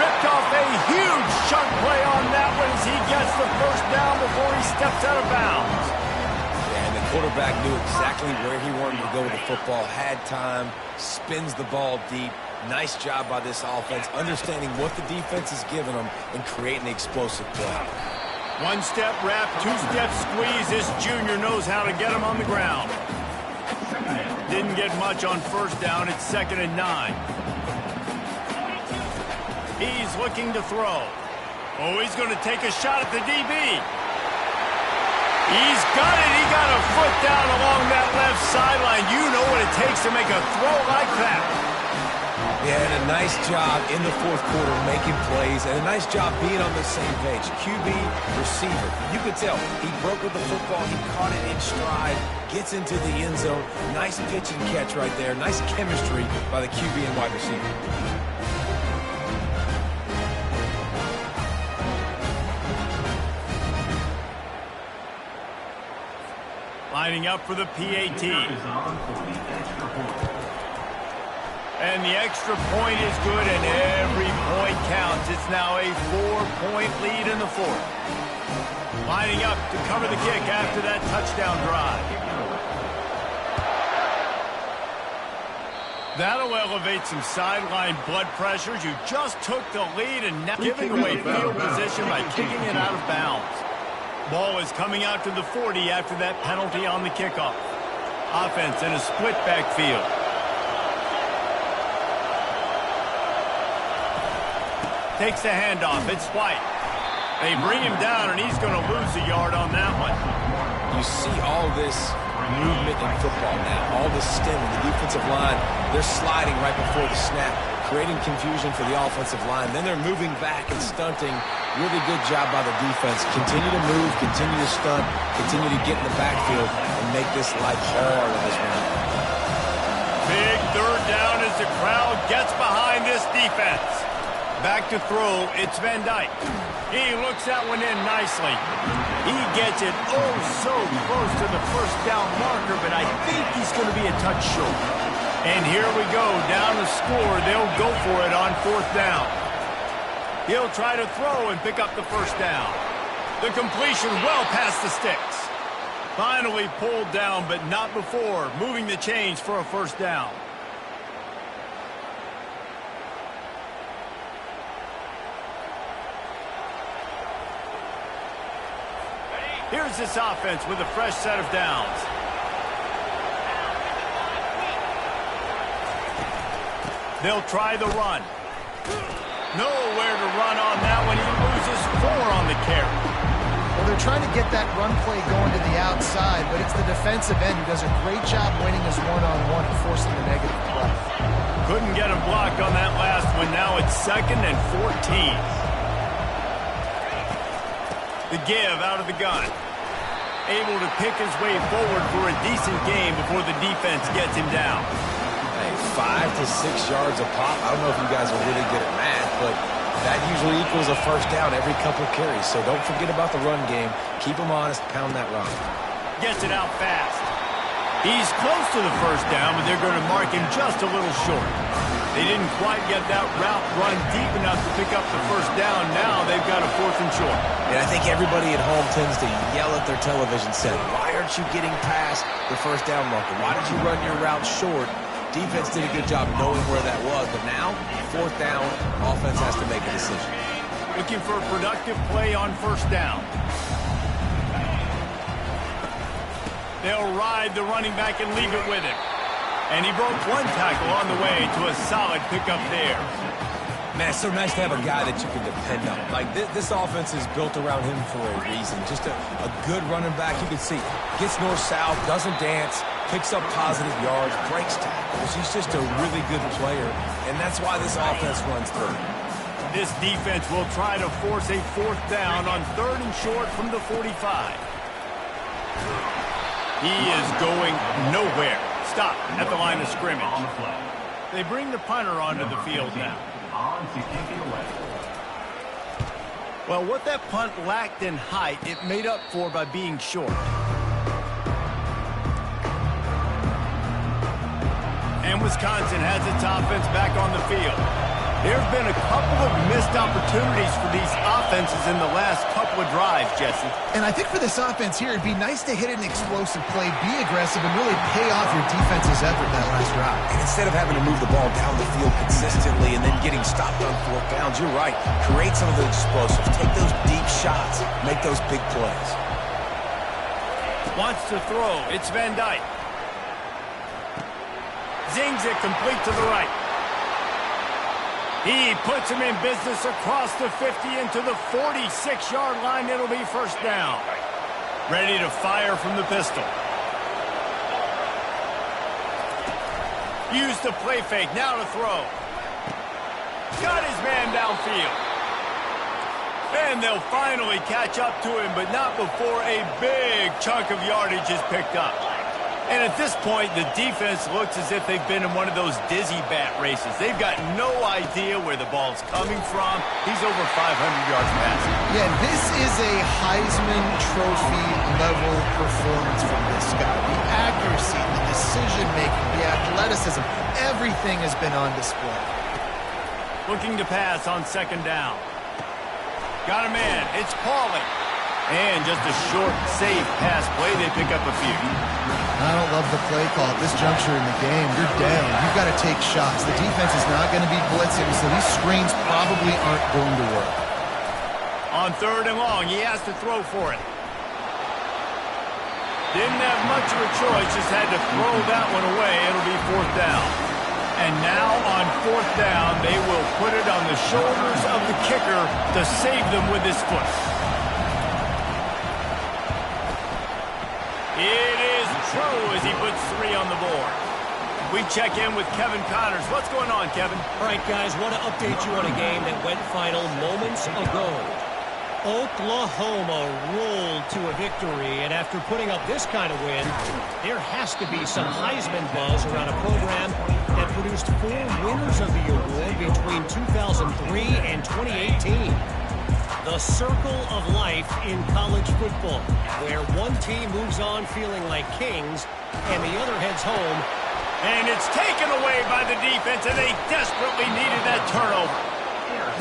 Ripped off a huge chunk play on that one as he gets the 1st down before he steps out of bounds. Yeah, and the quarterback knew exactly where he wanted to go with the football, had time, spins the ball deep. Nice job by this offense, understanding what the defense is giving them and creating the explosive play. 1-step wrap, 2-step squeeze. This junior knows how to get him on the ground. Didn't get much on 1st down. It's 2nd and 9. He's looking to throw. Oh, he's going to take a shot at the DB. He's got it. He got a foot down along that left sideline. You know what it takes to make a throw like that. Yeah, and a nice job in the 4th quarter making plays, and a nice job being on the same page. QB, receiver. You could tell he broke with the football. He caught it in stride, gets into the end zone. Nice pitch and catch right there. Nice chemistry by the QB and wide receiver. Lining up for the PAT. And the extra point is good, and every point counts. It's now a 4-point lead in the 4th. Lining up to cover the kick after that touchdown drive. That'll elevate some sideline blood pressures. You just took the lead and now giving away field position by kicking it out of bounds. Ball is coming out to the 40 after that penalty on the kickoff. Offense in a split backfield. Takes the handoff. It's White. They bring him down, and he's going to lose a yard on that one. You see all this movement in football now. All the stemming, the defensive line, they're sliding right before the snap, creating confusion for the offensive line. Then they're moving back and stunting. Really good job by the defense. Continue to move, continue to stunt, continue to get in the backfield and make this life hard on this run. Big third down as the crowd gets behind this defense. Back to throw, it's Van Dyke. He looks that one in nicely. He gets it oh so close to the first down marker, but I think he's going to be a touch short. And here we go, down to score. They'll go for it on fourth down. He'll try to throw and pick up the first down. The completion well past the sticks. Finally pulled down, but not before moving the chains for a first down. Here's this offense with a fresh set of downs. They'll try the run. Nowhere to run on that one. He loses 4 on the carry. Well, they're trying to get that run play going to the outside, but it's the defensive end who does a great job winning his one-on-one and forcing the negative play. Couldn't get him blocked on that last one. Now it's 2nd and 14. The give out of the gun. Able to pick his way forward for a decent game before the defense gets him down. Hey, 5 to 6 yards a pop. I don't know if you guys are really good at math, but that usually equals a first down every couple of carries. So don't forget about the run game. Keep them honest. Pound that rock. Gets it out fast. He's close to the first down, but they're going to mark him just a little short. They didn't quite get that route run deep enough to pick up the first down. Now they've got a 4th and short. And I think everybody at home tends to yell at their television set. Why aren't you getting past the first down marker? Why did you run your route short? Defense did a good job knowing where that was. But now, 4th down, offense has to make a decision. Looking for a productive play on first down. They'll ride the running back and leave it with him. And he broke 1 tackle on the way to a solid pickup there. Man, it's so nice to have a guy that you can depend on. Like, this offense is built around him for a reason. Just a good running back. You can see, gets north-south, doesn't dance, picks up positive yards, breaks tackles. He's just a really good player, and that's why this offense runs through. This defense will try to force a 4th down on 3rd and short from the 45. He is going nowhere. Stop at the line of scrimmage. They bring the punter onto the field now. Well, what that punt lacked in height, it made up for by being short. And Wisconsin has its offense back on the field. There have been a couple of missed opportunities for these offenses in the last couple of drives, Jesse. And I think for this offense here, it'd be nice to hit an explosive play, be aggressive, and really pay off your defense's effort that last drive. And instead of having to move the ball down the field consistently and then getting stopped on 4th downs, you're right. Create some of those explosives. Take those deep shots. Make those big plays. Wants to throw. It's Van Dyke. Zings it complete to the right. He puts him in business across the 50 into the 46-yard line. It'll be first down. Ready to fire from the pistol. Use the play fake. Now to throw. Got his man downfield. And they'll finally catch up to him, but not before a big chunk of yardage is picked up. And at this point, the defense looks as if they've been in one of those dizzy bat races. They've got no idea where the ball's coming from. He's over 500 yards passing. Yeah, this is a Heisman Trophy level performance from this guy. The accuracy, the decision-making, the athleticism, everything has been on display. Looking to pass on 2nd down. Got a man. It's Pauly. And just a short, safe pass play. They pick up a few. I don't love the play call at this juncture in the game. You're down. You've got to take shots. The defense is not going to be blitzing, so these screens probably aren't going to work. On 3rd and long, he has to throw for it. Didn't have much of a choice, just had to throw that one away. It'll be 4th down. And now on 4th down, they will put it on the shoulders of the kicker to save them with his foot. It is true as he puts 3 on the board. We check in with Kevin Connors. What's going on, Kevin? All right, guys, want to update you on a game that went final moments ago. Oklahoma rolled to a victory, and after putting up this kind of win, there has to be some Heisman buzz around a program that produced 4 winners of the award between 2003 and 2018. The circle of life in college football, where one team moves on feeling like kings and the other heads home. And it's taken away by the defense, and they desperately needed that turnover.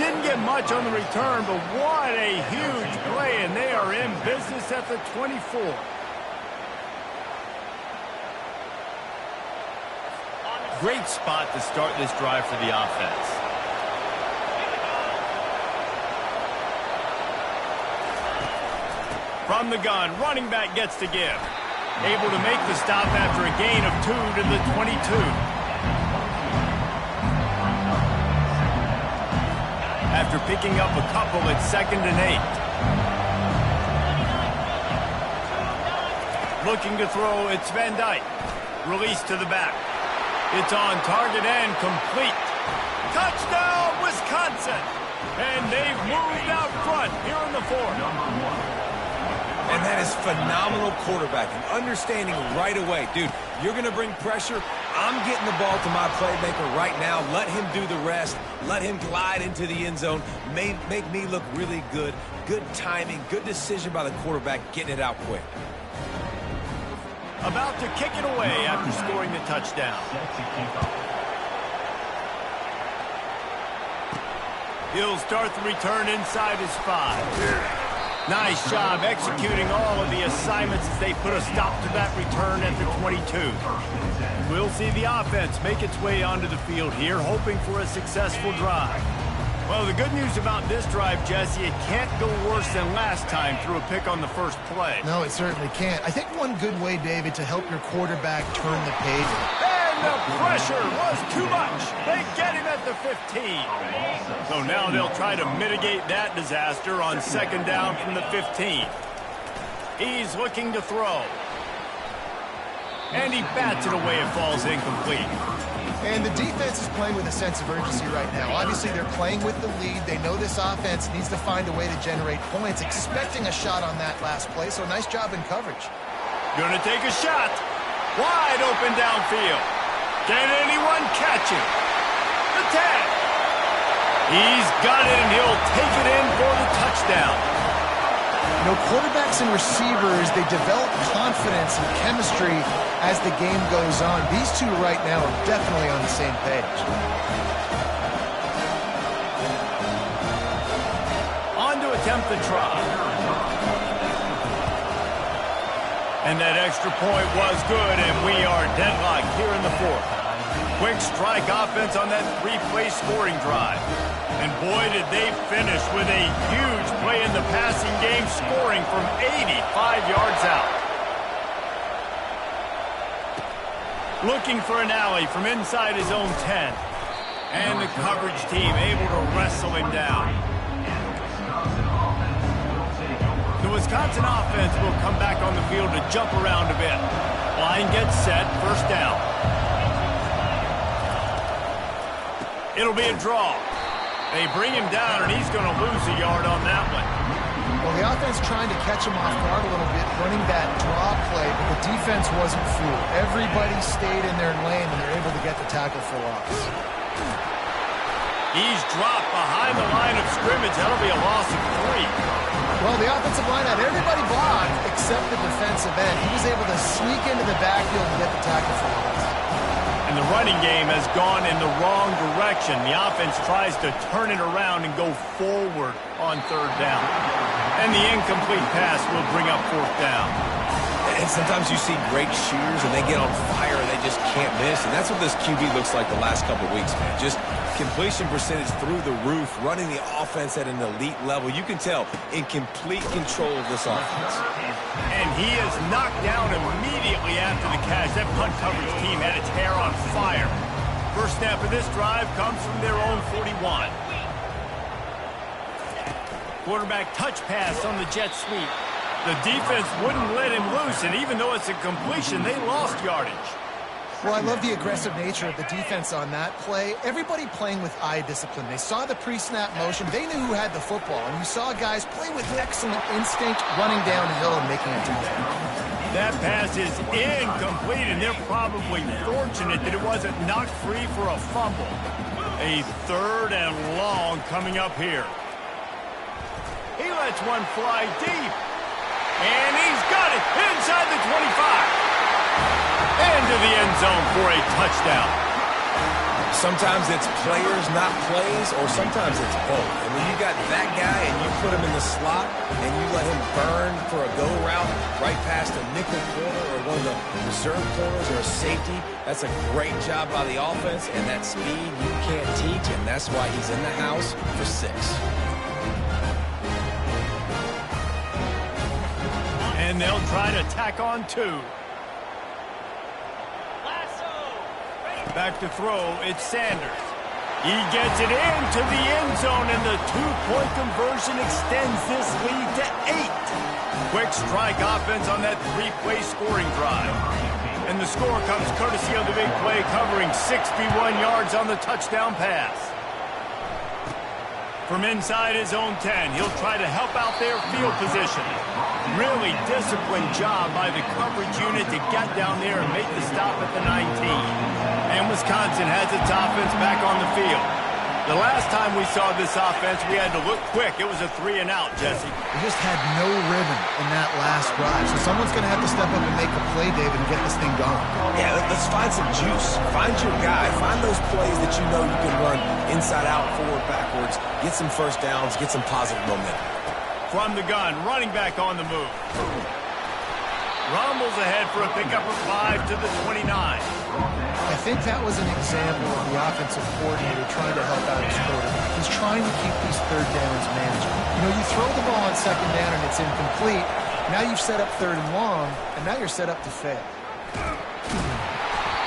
Didn't get much on the return, but what a huge play, and they are in business at the 24. Great spot to start this drive for the offense. From the gun, running back gets to give. Able to make the stop after a gain of 2 to the 22. After picking up a couple, it's 2nd and 8. Looking to throw, it's Van Dyke. Release to the back. It's on target and complete. Touchdown, Wisconsin! And they've moved out front here in the 4th. And that is phenomenal quarterbacking. Understanding right away. Dude, you're going to bring pressure. I'm getting the ball to my playmaker right now. Let him do the rest. Let him glide into the end zone. Make me look really good. Good timing. Good decision by the quarterback getting it out quick. About to kick it away after scoring the touchdown. He'll start the return inside his 5. Nice job executing all of the assignments as they put a stop to that return at the 22. We'll see the offense make its way onto the field here, hoping for a successful drive. Well, the good news about this drive, Jesse, it can't go worse than last time through a pick on the first play. No, it certainly can't. I think one good way, David, to help your quarterback turn the page. And the pressure was too much. They get him at the 15. So now they'll try to mitigate that disaster on 2nd down from the 15. He's looking to throw. And he bats it away. It falls incomplete. And the defense is playing with a sense of urgency right now. Obviously, they're playing with the lead. They know this offense needs to find a way to generate points, expecting a shot on that last play. So nice job in coverage. Gonna take a shot. Wide open downfield. Can anyone catch him? The 10. He's got it, and he'll take it in for the touchdown. You know, quarterbacks and receivers, they develop confidence and chemistry as the game goes on. These two right now are definitely on the same page. On to attempt the try. And that extra point was good, and we are deadlocked here in the 4th. Quick strike offense on that 3-play scoring drive. And boy, did they finish with a huge play in the passing game, scoring from 85 yards out. Looking for an alley from inside his own 10. And the coverage team able to wrestle him down. The Wisconsin offense will come back on the field to jump around a bit. Line gets set, 1st down. It'll be a draw. They bring him down, and he's going to lose a yard on that one. Well, the offense trying to catch him off guard a little bit, running that draw play, but the defense wasn't fooled. Everybody stayed in their lane, and they're able to get the tackle for loss. He's dropped behind the line of scrimmage. That'll be a loss of 3. Well, the offensive line had everybody blocked except the defensive end. He was able to sneak into the backfield and get the tackle for loss. And the running game has gone in the wrong direction. The offense tries to turn it around and go forward on 3rd down. And the incomplete pass will bring up 4th down. And sometimes you see great shooters, and they get on fire, and they just can't miss. And that's what this QB looks like the last couple weeks, man. Just completion percentage through the roof, running the offense at an elite level. You can tell in complete control of this offense. And he is knocked down immediately after the catch. That punt coverage team had its hair on fire. First snap of this drive comes from their own 41. Quarterback touch pass on the jet sweep. The defense wouldn't let him loose, and even though it's a completion, they lost yardage. Well, I love the aggressive nature of the defense on that play. Everybody playing with eye discipline. They saw the pre-snap motion. They knew who had the football, and you saw guys play with excellent instinct, running downhill and making a tackle. That pass is incomplete, and they're probably fortunate that it wasn't knocked free for a fumble. A 3rd and long coming up here. He lets one fly deep. And he's got it inside the 25. Into the end zone for a touchdown. Sometimes it's players, not plays, or sometimes it's both. And when you got that guy and you put him in the slot and you let him burn for a go route right past a nickel corner or one of the reserve corners or a safety, that's a great job by the offense, and that speed you can't teach, and that's why he's in the house for 6. And they'll try to tack on 2. Back to throw, it's Sanders. He gets it into the end zone, and the 2-point conversion extends this lead to 8. Quick strike offense on that 3-play scoring drive. And the score comes courtesy of the big play, covering 61 yards on the touchdown pass. From inside his own 10, he'll try to help out their field position. Really disciplined job by the coverage unit to get down there and make the stop at the 19. And Wisconsin has its offense back on the field. The last time we saw this offense, we had to look quick. It was a 3-and-out, Jesse. They just had no rhythm in that last drive. So someone's going to have to step up and make a play, David, and get this thing going. Yeah, let's find some juice. Find your guy. Find those plays that you know you can run inside out, forward, backwards. Get some first downs. Get some positive momentum. From the gun, running back on the move. Rumbles ahead for a pickup of 5 to the 29. I think that was an example of the offensive coordinator trying to help out his quarterback. He's trying to keep these 3rd downs manageable. You know, you throw the ball on 2nd down and it's incomplete. Now you've set up 3rd and long, and now you're set up to fail.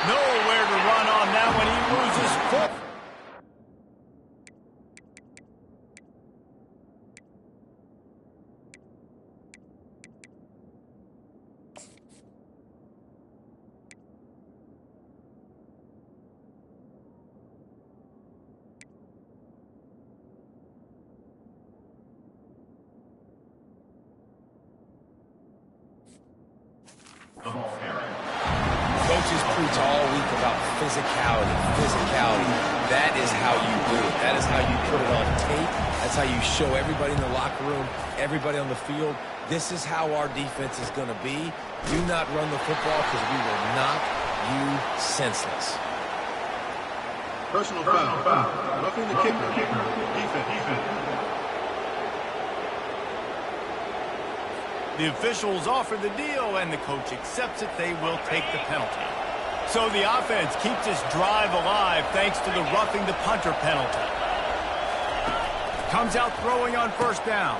Nowhere to run on that one. He loses 4. Coaches preach all week about physicality. That is how you do it. That is how you put it on tape. That's how you show everybody in the locker room, everybody on the field. This is how our defense is going to be. Do not run the football because we will knock you senseless. Personal foul. Roughing the kicker. Defense. The officials offer the deal, and the coach accepts it. They will take the penalty. So the offense keeps its drive alive thanks to the roughing the punter penalty. Comes out throwing on 1st down.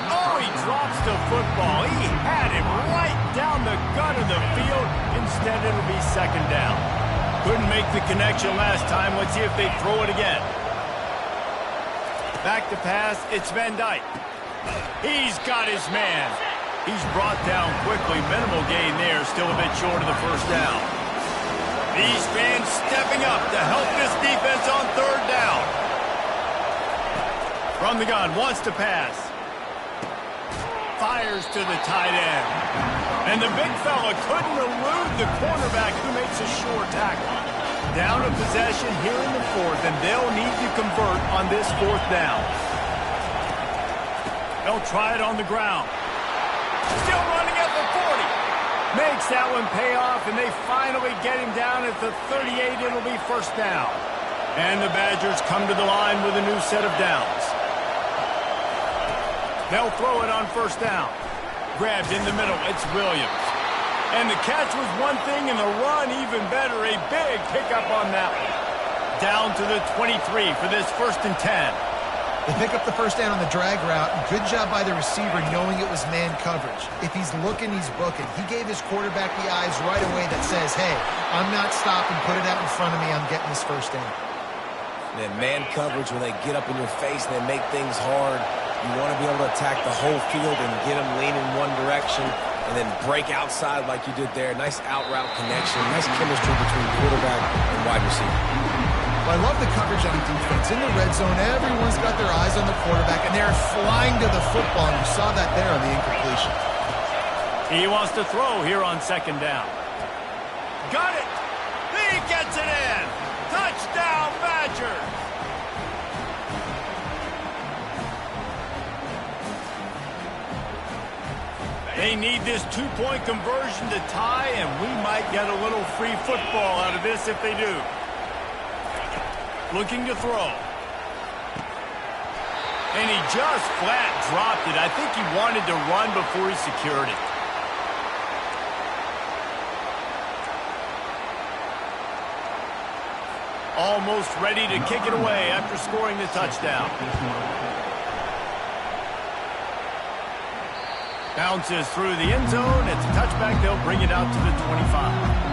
Oh, he drops the football. He had him right down the gut of the field. Instead, it'll be 2nd down. Couldn't make the connection last time. Let's see if they throw it again. Back to pass. It's Van Dyke. He's got his man. He's brought down quickly. Minimal gain there. Still a bit short of the 1st down. These fans stepping up to help this defense on 3rd down. From the gun. Wants to pass. Fires to the tight end. And the big fella couldn't elude the cornerback who makes a sure tackle. Down a possession here in the 4th, and they'll need to convert on this 4th down. They'll try it on the ground. Still running at the 40. Makes that one pay off, and they finally get him down at the 38. It'll be 1st down. And the Badgers come to the line with a new set of downs. They'll throw it on 1st down. Grabbed in the middle. It's Williams. And the catch was one thing, and the run even better. A big pickup on that one. Down to the 23 for this 1st and 10. They pick up the 1st down on the drag route. Good job by the receiver knowing it was man coverage. If he's looking, he's booking. He gave his quarterback the eyes right away that says, hey, I'm not stopping. Put it out in front of me. I'm getting this 1st down. Man coverage, when they get up in your face and they make things hard, You want to be able to attack the whole field and get them leaning one direction and then break outside like you did there. Nice out route connection. Nice chemistry between quarterback and wide receiver. Well, I love the coverage on defense. In the red zone, everyone's got their eyes on the quarterback, and they're flying to the football. And you saw that there on the incompletion. He wants to throw here on second down. Got it! He gets it in! Touchdown, Badgers! They need this two-point conversion to tie, and we might get a little free football out of this if they do. Looking to throw. And he just flat dropped it. I think he wanted to run before he secured it. Almost ready to kick it away after scoring the touchdown. Bounces through the end zone. It's a touchback. They'll bring it out to the 25.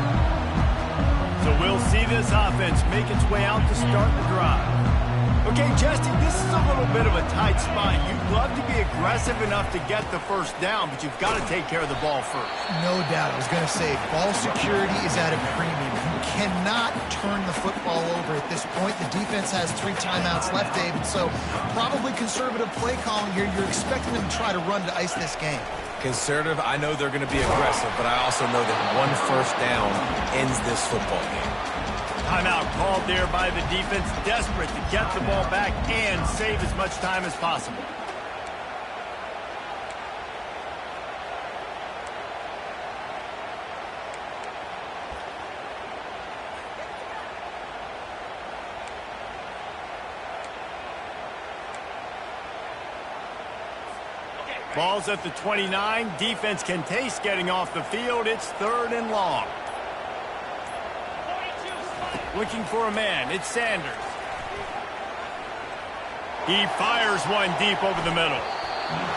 So we'll see this offense make its way out to start the drive. Okay, Jesse, this is a little bit of a tight spot. You'd love to be aggressive enough to get the first down, but you've got to take care of the ball first. No doubt. I was going to say, ball security is at a premium. You cannot turn the football over at this point. The defense has 3 timeouts left, David, so probably conservative play calling here. You're expecting them to try to run to ice this game. Conservative, I know they're going to be aggressive, but I also know that one first down ends this football game. Timeout called there by the defense, desperate to get the ball back and save as much time as possible. Ball's at the 29. Defense can taste getting off the field. It's 3rd and long. Looking for a man. It's Sanders. He fires one deep over the middle.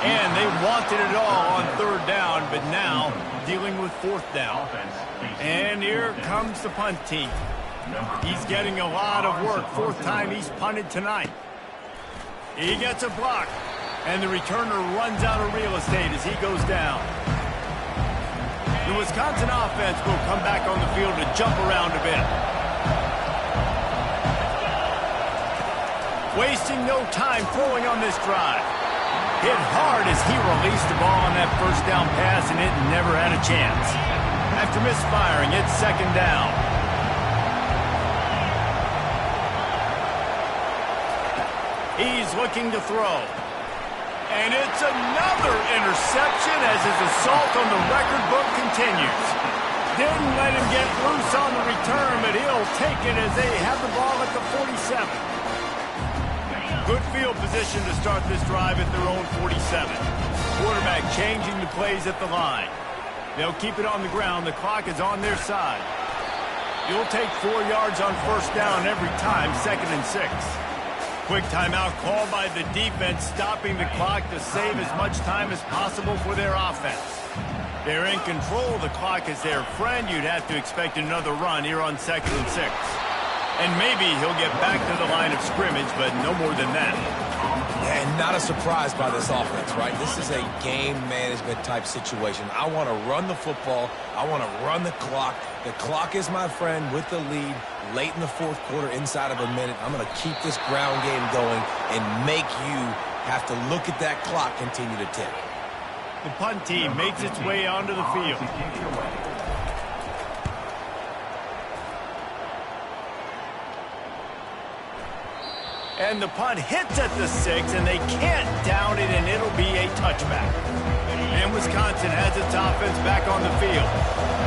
And they wanted it all on 3rd down, but now dealing with 4th down. And here comes the punt team. He's getting a lot of work. 4th time he's punted tonight. He gets a block. And the returner runs out of real estate as he goes down. The Wisconsin offense will come back on the field to jump around a bit. Wasting no time throwing on this drive. Hit hard as he released the ball on that first down pass, and it never had a chance. After misfiring, it's 2nd down. He's looking to throw. And it's another interception as his assault on the record book continues. Didn't let him get loose on the return, but he'll take it as they have the ball at the 47. Good field position to start this drive at their own 47. Quarterback changing the plays at the line. They'll keep it on the ground. The clock is on their side. You'll take 4 yards on first down every time, 2nd and 6. Quick timeout called by the defense, stopping the clock to save as much time as possible for their offense. They're in control. The clock is their friend. You'd have to expect another run here on 2nd and 6. And maybe he'll get back to the line of scrimmage, but no more than that. And not a surprise by this offense, right? This is a game management type situation. I want to run the football. I want to run the clock. The clock is my friend with the lead late in the 4th quarter, inside of a minute. I'm going to keep this ground game going and make you have to look at that clock continue to tick. The punt team makes its way onto the field. And the punt hits at the 6, and they can't down it, and it'll be a touchback. And Wisconsin has its offense back on the field.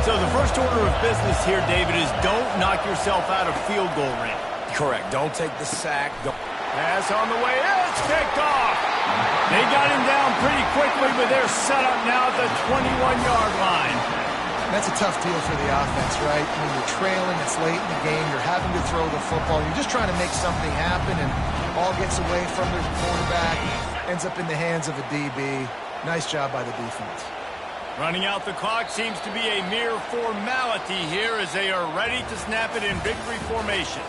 So the first order of business here, David, is don't knock yourself out of field goal range. Correct. Don't take the sack. Pass on the way. It's picked off. They got him down pretty quickly, but they're set up now at the 21-yard line. That's a tough deal for the offense, right? When you're trailing, it's late in the game, you're having to throw the football, you're just trying to make something happen, and ball gets away from their quarterback, ends up in the hands of a DB. Nice job by the defense. Running out the clock seems to be a mere formality here as they are ready to snap it in victory formation.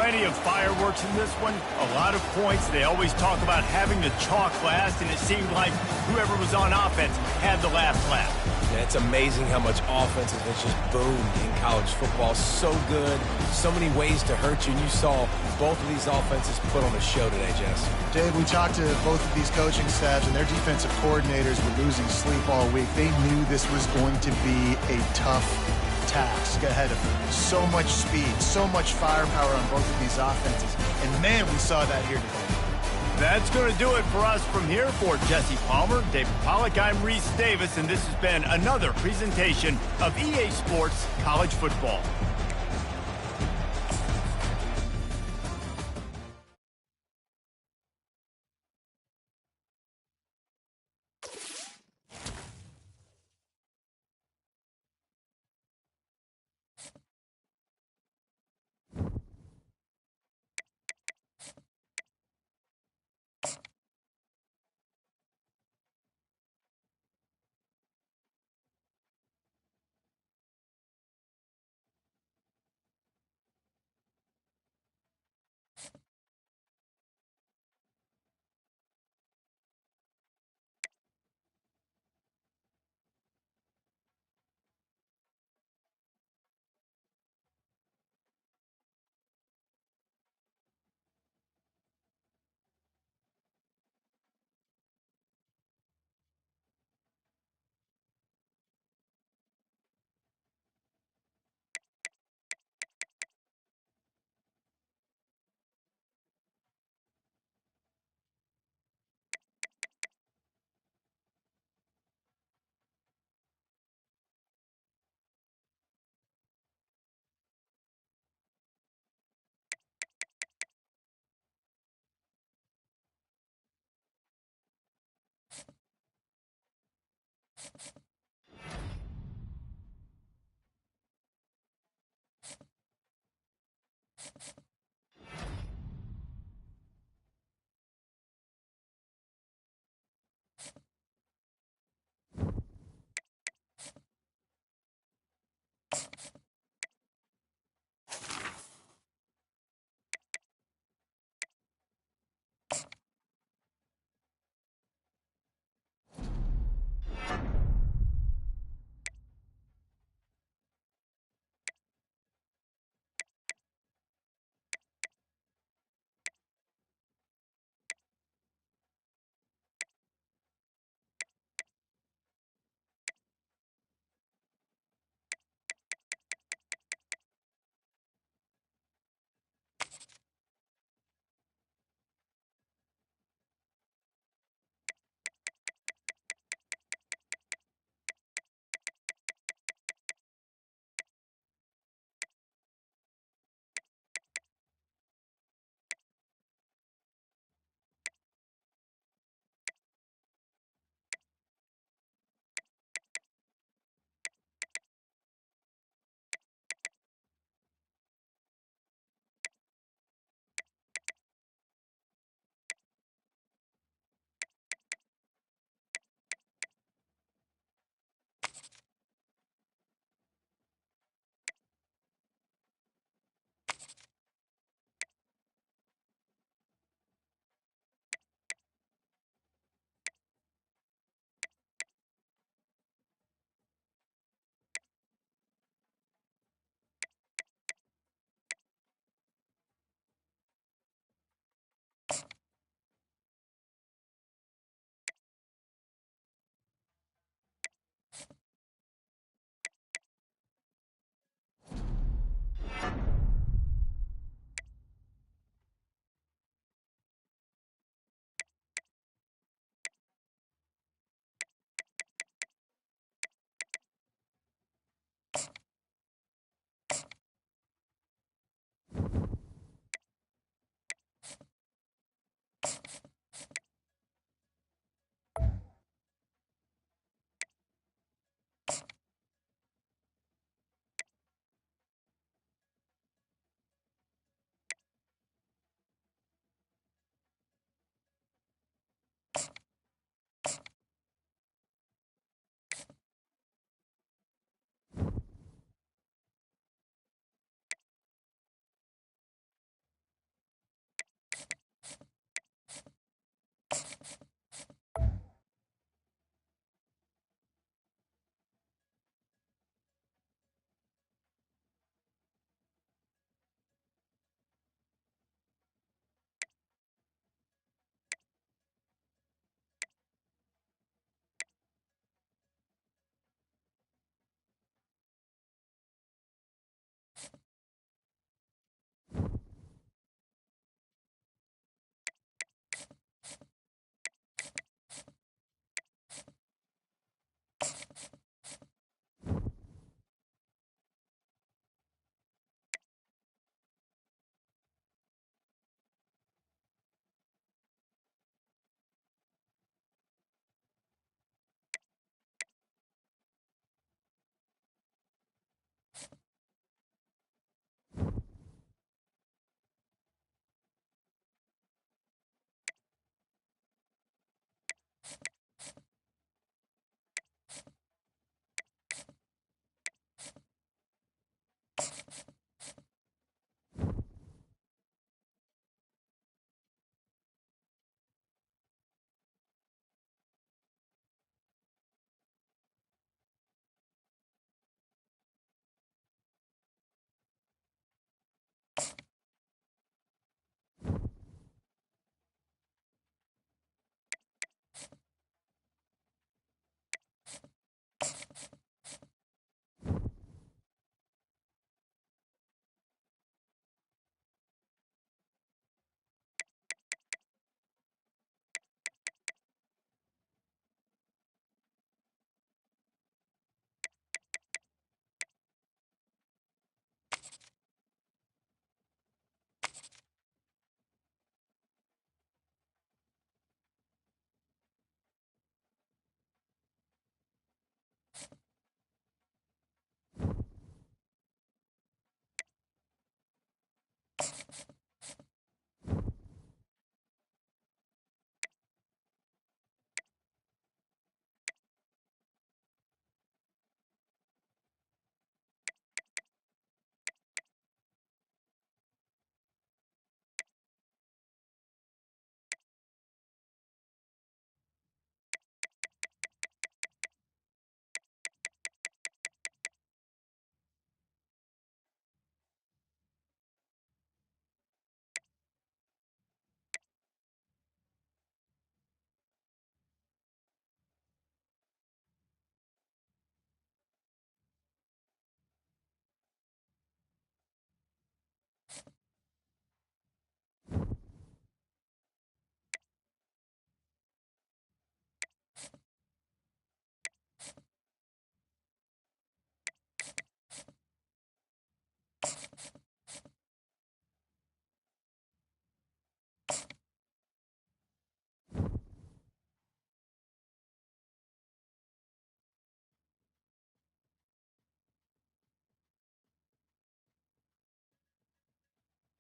Plenty of fireworks in this one, a lot of points. They always talk about having the chalk last, and it seemed like whoever was on offense had the last laugh. Yeah, it's amazing how much offense has just boomed in college football. So good, so many ways to hurt you, and you saw both of these offenses put on a show today, Jess. Dave, we talked to both of these coaching staffs, and their defensive coordinators were losing sleep all week. They knew this was going to be a tough task ahead of them. So much speed, so much firepower on both of these offenses. And, man, we saw that here today. That's going to do it for us from here. For Jesse Palmer, David Pollack, I'm Reese Davis, and this has been another presentation of EA Sports College Football.